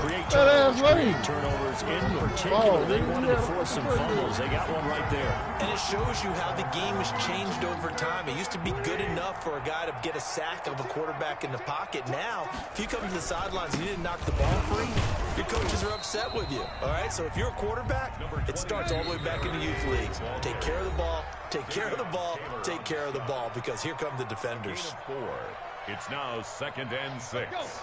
Create turnovers in particular. They wanted to force some fumbles. They got one right there. And it shows you how the game has changed over time. It used to be good enough for a guy to get a sack of a quarterback in the pocket. Now, if you come to the sidelines and you didn't knock the ball free, your coaches are upset with you. All right, so if you're a quarterback, it starts all the way back in the youth leagues. Take care of the ball, take care of the ball, take care of the ball, because here come the defenders. It's now 2nd and 6.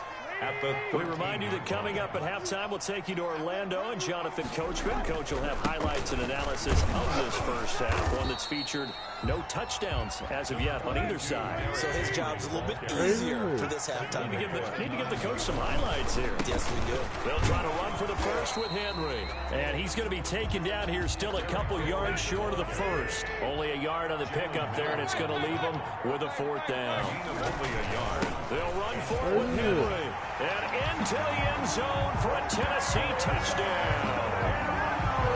We remind you that coming up at halftime, we'll take you to Orlando and Jonathan Coachman. Coach will have highlights and analysis of this first half, one that's featured no touchdowns as of yet on either side. So his job's a little bit easier for this halftime. Need to give the coach some highlights here. Yes, we do. They'll try to run for the first with Henry. And he's going to be taken down here still a couple yards short of the first. Only a yard on the pickup there, and it's going to leave him with a 4th down. Only a yard. They'll run forward with Henry. And into the end zone for a Tennessee touchdown.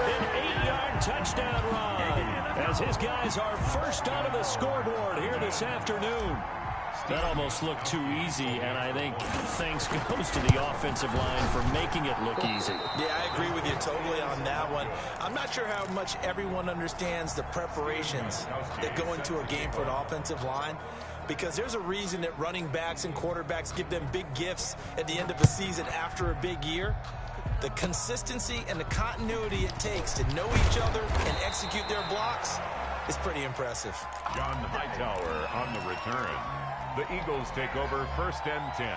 An 8-yard touchdown run as his guys are first onto the scoreboard here this afternoon. That almost looked too easy, and I think thanks goes to the offensive line for making it look easy. Yeah, I agree with you totally on that one. I'm not sure how much everyone understands the preparations that go into a game for an offensive line, because there's a reason that running backs and quarterbacks give them big gifts at the end of a season after a big year. The consistency and the continuity it takes to know each other and execute their blocks is pretty impressive. John Hightower on the return. The Eagles take over 1st and 10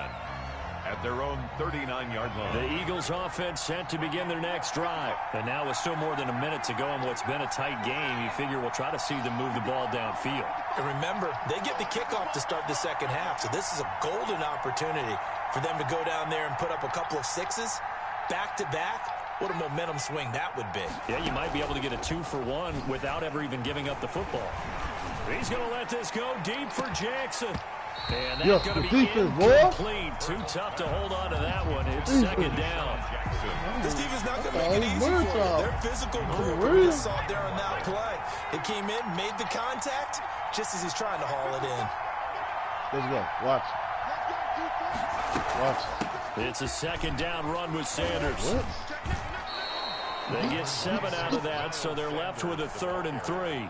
at their own 39-yard line. The Eagles offense set to begin their next drive. And now with still more than a minute to go in what's been a tight game, you figure we'll try to see them move the ball downfield. And remember, they get the kickoff to start the second half, so this is a golden opportunity for them to go down there and put up a couple of sixes back-to-back. What a momentum swing that would be. Yeah, you might be able to get a 2-for-1 without ever even giving up the football. He's going to let this go deep for Jackson. And that's going to be incomplete. Too tough to hold on to that one. It's 2nd down. This defense not going to make it easy for you. Their physical group, we just saw it there on that play. It came in, made the contact, just as he's trying to haul it in. Let's go. Watch. Watch. It's a 2nd down run with Sanders. What? They get 7 out of that, so they're left with a 3rd and 3.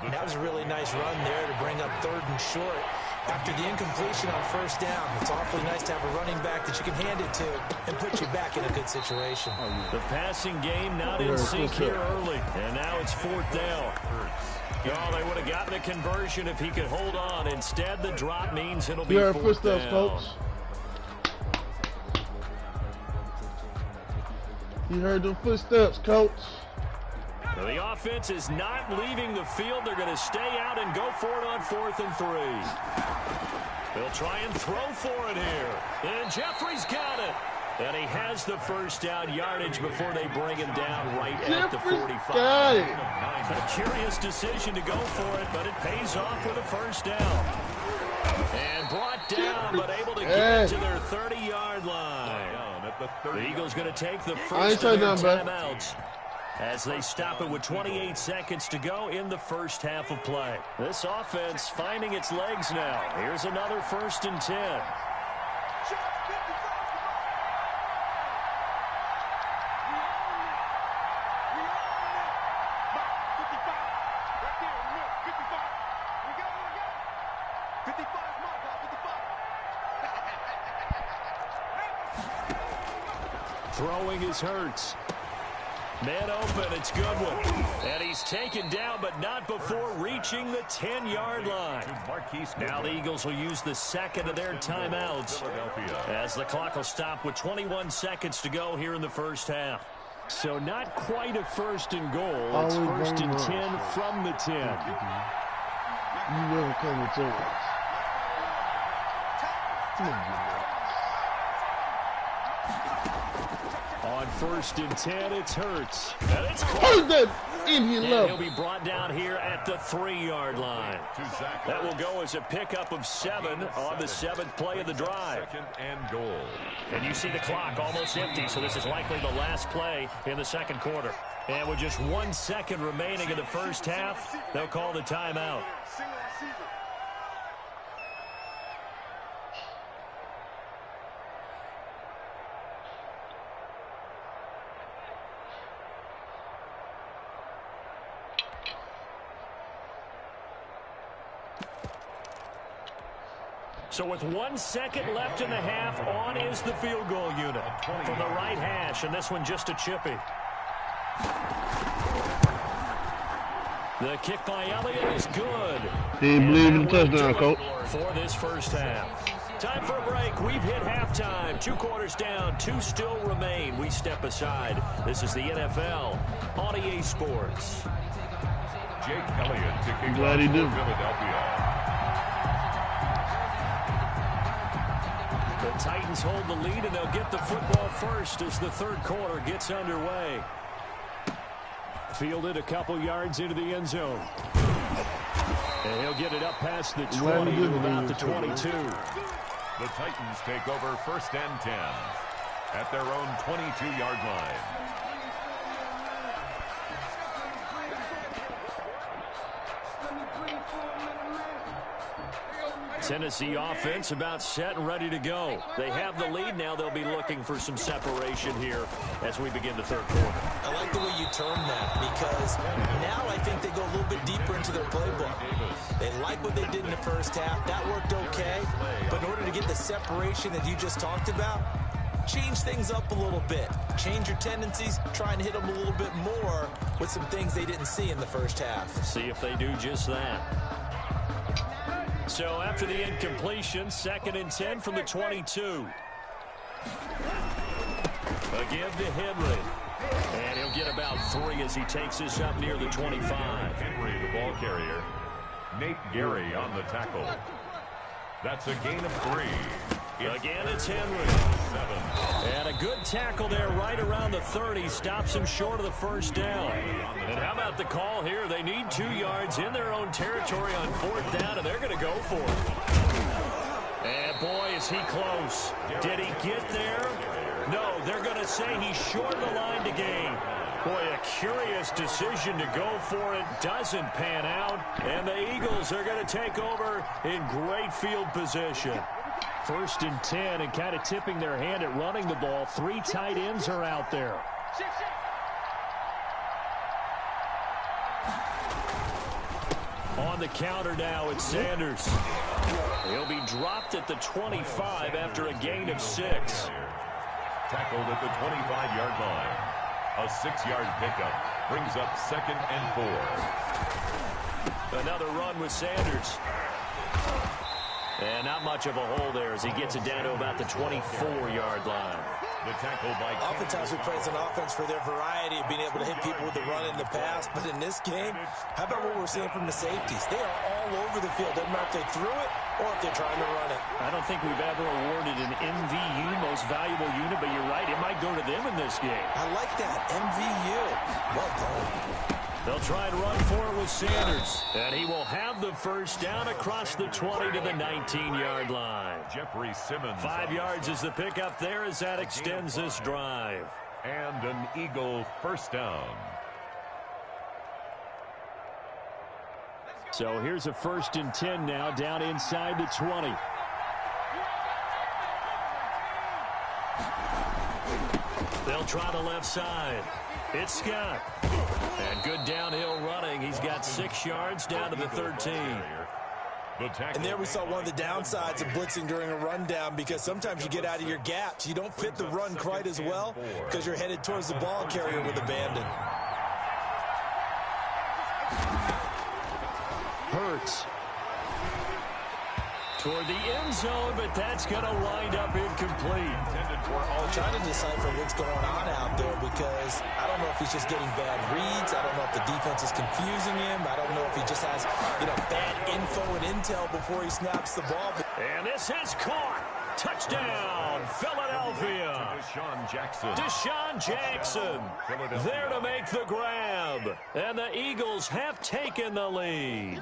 That was a really nice run there to bring up 3rd and short. After the incompletion on 1st down, it's awfully nice to have a running back that you can hand it to and put you back in a good situation. The passing game not in sync here early, and now it's 4th down. Oh, they would have gotten the conversion if he could hold on. Instead, the drop means it'll be 4th down. Folks. You heard the footsteps, coach. Well, the offense is not leaving the field. They're going to stay out and go for it on 4th and 3. They'll try and throw for it here. And Jeffrey's got it. And he has the first down yardage before they bring him down right at the 45. Got it. A curious decision to go for it, but it pays off with a first down. And brought down, but able to get to their 30-yard line. The Eagles going to take the first of their timeouts as they stop it with 28 seconds to go in the first half of play. This offense finding its legs now. Here's another 1st and 10. Throwing is Hurts. Man open, it's Goodwin. And he's taken down, but not before reaching the 10-yard line. Now the Eagles will use the second of their timeouts as the clock will stop with 21 seconds to go here in the first half. So not quite a first and goal. It's first and 10 from the 10. You never come to us. On first and 10, it's Hurts. And it's Hurt that Indian and level. he'll be brought down here at the 3-yard line. That will go as a pickup of 7 on the 7th play of the drive. Second and goal. And you see the clock almost empty, so this is likely the last play in the second quarter. And with just 1 second remaining in the first half, they'll call the timeout. So with 1 second left in the half, on is the field goal unit from the right hash, and this one just a chippy. The kick by Elliott is good. He didn't believe in the touchdown, Coach. For this first half. Time for a break. We've hit halftime. 2 quarters down. 2 still remain. We step aside. This is the NFL on EA Sports. Jake Elliott to kick Glad he off did. for Philadelphia. The Titans hold the lead, and they'll get the football first as the third quarter gets underway. Fielded a couple yards into the end zone. And he'll get it up past the 20 to about the 22. The Titans take over first and 10 at their own 22-yard line. Tennessee offense about set and ready to go. They have the lead. Now they'll be looking for some separation here as we begin the third quarter. I like the way you term that, because now I think they go a little bit deeper into their playbook. They like what they did in the first half. That worked okay. But in order to get the separation that you just talked about, change things up a little bit. Change your tendencies. Try and hit them a little bit more with some things they didn't see in the first half. See if they do just that. So after the incompletion, 2nd and 10 from the 22. A give to Henry. And he'll get about 3 as he takes this up near the 25. Henry, the ball carrier. Nate Gary on the tackle. That's a gain of 3. Again, it's Henry. 7. And a good tackle there right around the 30. Stops him short of the first down. And how about the call here? They need 2 yards in their own territory on 4th down, and they're going to go for it. And boy, is he close. Did he get there? No, they're going to say he's short of the line to gain. Boy, a curious decision to go for it. Doesn't pan out. And the Eagles are going to take over in great field position. 1st and 10, and kind of tipping their hand at running the ball. 3 tight ends are out there. On the counter now, it's Sanders. He'll be dropped at the 25 after a gain of 6. Tackled at the 25-yard line. A 6-yard pickup brings up 2nd and 4. Another run with Sanders. And not much of a hole there as he gets it down to about the 24-yard line. The tackle by Oftentimes we praise an offense for their variety of being able to hit people with the run in the pass. But in this game, how about what we're seeing from the safeties? They are all over the field. Doesn't matter if they threw it or if they're trying to run it. I don't think we've ever awarded an MVU, most valuable unit, but you're right, it might go to them in this game. I like that. MVU. Well done. They'll try and run for it with Sanders. And he will have the first down across the 20 to the 19-yard line. Jeffrey Simmons. 5 yards is the pickup there as that extends this drive. And an Eagle first down. So here's a 1st and 10 now, down inside the 20. They'll try the left side. It's Scott. And good downhill running. He's got 6 yards down to the 13. And there we saw one of the downsides of blitzing during a rundown, because sometimes you get out of your gaps. You don't fit the run quite as well because you're headed towards the ball carrier with abandon. Hurts. Toward the end zone, but that's going to wind up incomplete. Trying to decipher what's going on out there, because I don't know if he's just getting bad reads. I don't know if the defense is confusing him. I don't know if he just has, bad info and intel before he snaps the ball. And this is caught. Touchdown, Philadelphia. Deshaun Jackson there to make the grab. And the Eagles have taken the lead.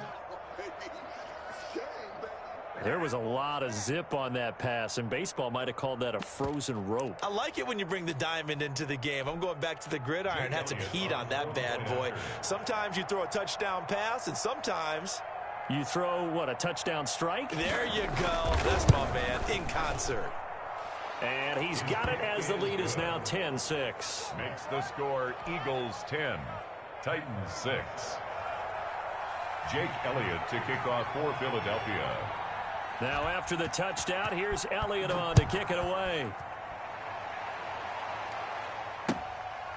There was a lot of zip on that pass, and baseball might have called that a frozen rope. I like it when you bring the diamond into the game. I'm going back to the gridiron. Had some heat on that bad boy. Sometimes you throw a touchdown pass, and sometimes you throw, what, a touchdown strike? There you go. That's my man, in concert. And he's got it as the lead is now 10-6. Makes the score Eagles 10, Titans 6. Jake Elliott to kick off for Philadelphia. Now after the touchdown, here's Elliott on to kick it away.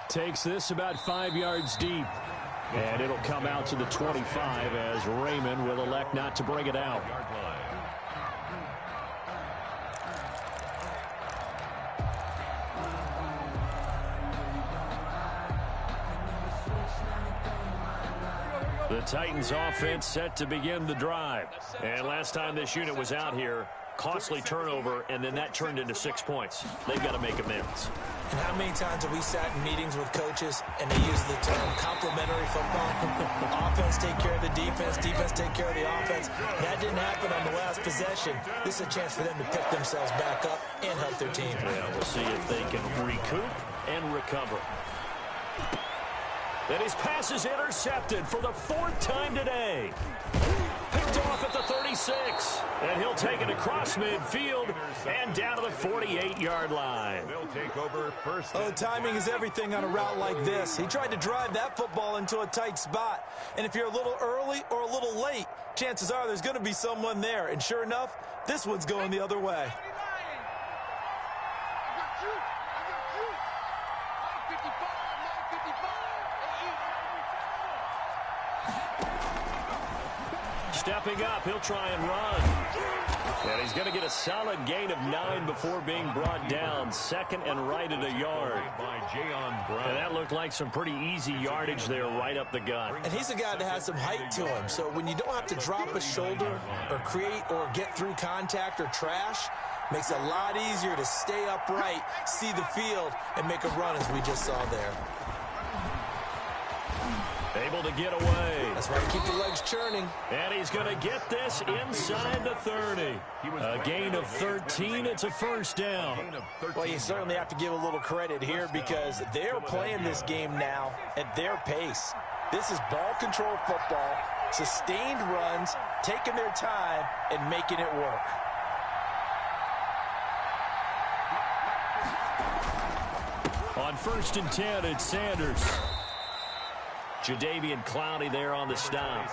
Takes this about 5 yards deep. And it'll come out to the 25 as Raymond will elect not to bring it out. The Titans offense set to begin the drive. And last time this unit was out here, costly turnover, and then that turned into 6 points. They've got to make amends. And how many times have we sat in meetings with coaches and they use the term complementary football? Offense take care of the defense, defense take care of the offense. That didn't happen on the last possession. This is a chance for them to pick themselves back up and help their team. Yeah, we'll see if they can recoup and recover. And his pass is intercepted for the 4th time today. Picked off at the 36. And he'll take it across midfield and down to the 48-yard line. They'll take over first. Oh, timing is everything on a route like this. He tried to drive that football into a tight spot. And if you're a little early or a little late, chances are there's going to be someone there. And sure enough, this one's going the other way. Stepping up, he'll try and run. And he's going to get a solid gain of 9 before being brought down. 2nd and right at a yard. And that looked like some pretty easy yardage there right up the gut. And he's a guy that has some height to him. So when you don't have to drop a shoulder or create or get through contact or trash, makes it a lot easier to stay upright, see the field, and make a run as we just saw there. Able to get away. That's why you keep the legs churning. And he's going to get this inside the 30. A gain of 13. It's a first down. Well, you certainly have to give a little credit here because they're playing this game now at their pace. This is ball control football, sustained runs, taking their time, and making it work. On 1st and 10, it's Sanders. Jadeveon Clowney there on the stop.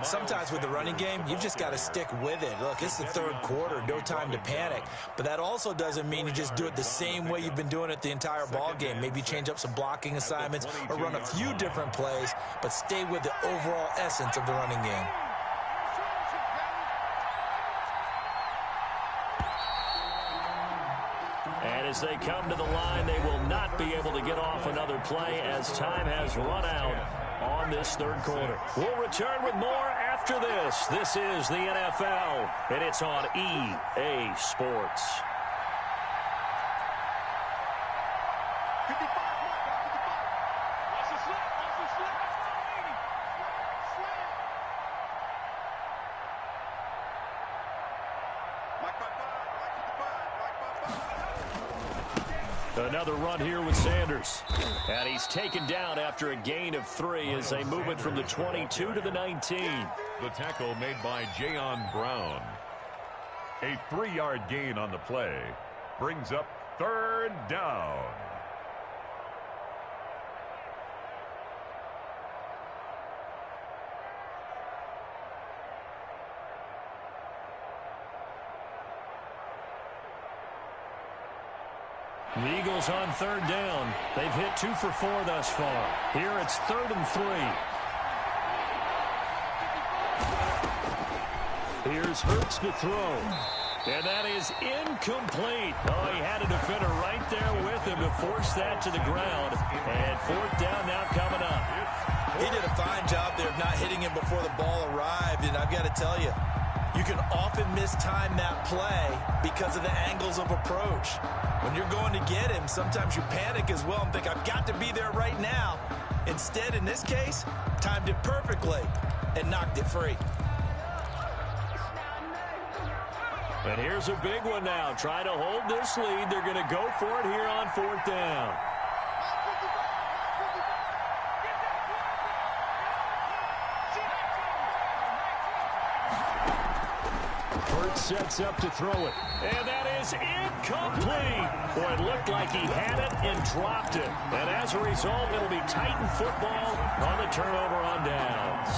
Sometimes with the running game, you've just got to stick with it. Look, it's the 3rd quarter, no time to panic. But that also doesn't mean you just do it the same way you've been doing it the entire ball game. Maybe change up some blocking assignments or run a few different plays, but stay with the overall essence of the running game. And as they come to the line, they will not be able to get off another play as time has run out on this 3rd quarter. We'll return with more after this. This is the NFL, and it's on EA Sports. 55, watch the slip, watch the slip. Another run here with Sanders. And he's taken down after a gain of 3 as they move it from the 22 to the 19. The tackle made by Jayon Brown. A 3-yard gain on the play brings up 3rd down. The Eagles on third down. They've hit 2 for 4 thus far. Here it's 3rd and 3. Here's Hurts to throw. And that is incomplete. Oh, he had a defender right there with him to force that to the ground. And 4th down now coming up. He did a fine job there of not hitting him before the ball arrived. And I've got to tell you, you can often mistime that play because of the angles of approach. When you're going to get him, sometimes you panic as well and think, I've got to be there right now. Instead, in this case, timed it perfectly and knocked it free. And here's a big one now. Trying to hold this lead. They're going to go for it here on 4th down. Hurts sets up to throw it. And that is incomplete. Boy, it looked like he had it and dropped it. And as a result, it'll be Titan football on the turnover on downs.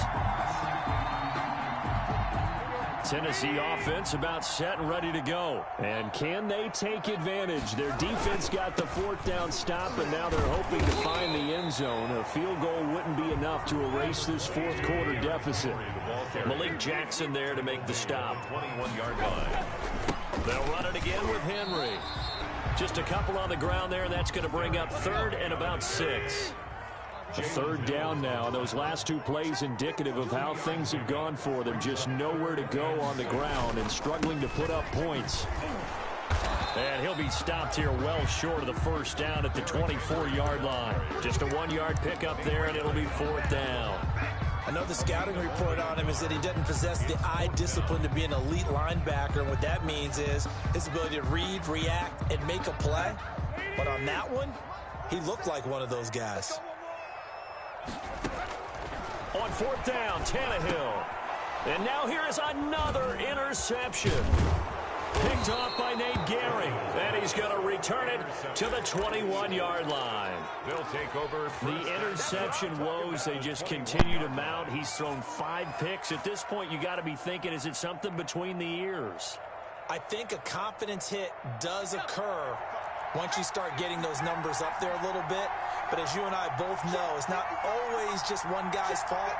Tennessee offense about set and ready to go. And can they take advantage? Their defense got the 4th down stop, and now they're hoping to find the end zone. A field goal wouldn't be enough to erase this 4th quarter deficit. Malik Jackson there to make the stop. 21-yard line. They'll run it again with Henry. Just a couple on the ground there, and that's going to bring up 3rd and about 6. A 3rd down now, and those last 2 plays indicative of how things have gone for them. Just nowhere to go on the ground and struggling to put up points. And he'll be stopped here well short of the 1st down at the 24-yard line. Just a 1-yard pickup there, and it'll be 4th down. I know the scouting report on him is that he doesn't possess the eye discipline to be an elite linebacker. And what that means is his ability to read, react, and make a play. But on that one, he looked like one of those guys. On 4th down, Tannehill. And now here is another interception. Picked off by Nate Gehring. And he's going to return it to the 21-yard line. They'll take over. The interception woes, they just continue to mount. He's thrown 5 picks. At this point, you got to be thinking, is it something between the ears? I think a confidence hit does occur once you start getting those numbers up there a little bit. But as you and I both know, it's not always just one guy's fault.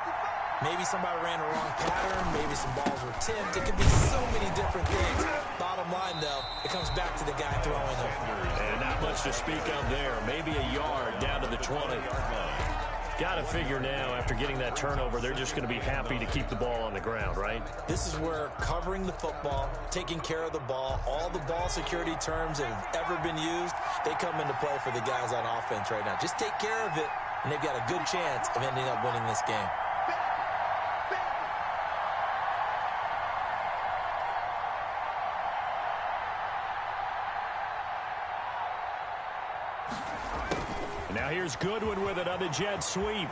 Maybe somebody ran a wrong pattern. Maybe some balls were tipped. It could be so many different things. Bottom line, though, it comes back to the guy throwing them. And not much to speak of there. Maybe a yard down to the 20. Got to figure now, after getting that turnover, they're just going to be happy to keep the ball on the ground, right? This is where covering the football, taking care of the ball, all the ball security terms that have ever been used, they come into play for the guys on offense right now. Just take care of it, and they've got a good chance of ending up winning this game. Now here's Goodwin with it on the jet sweep.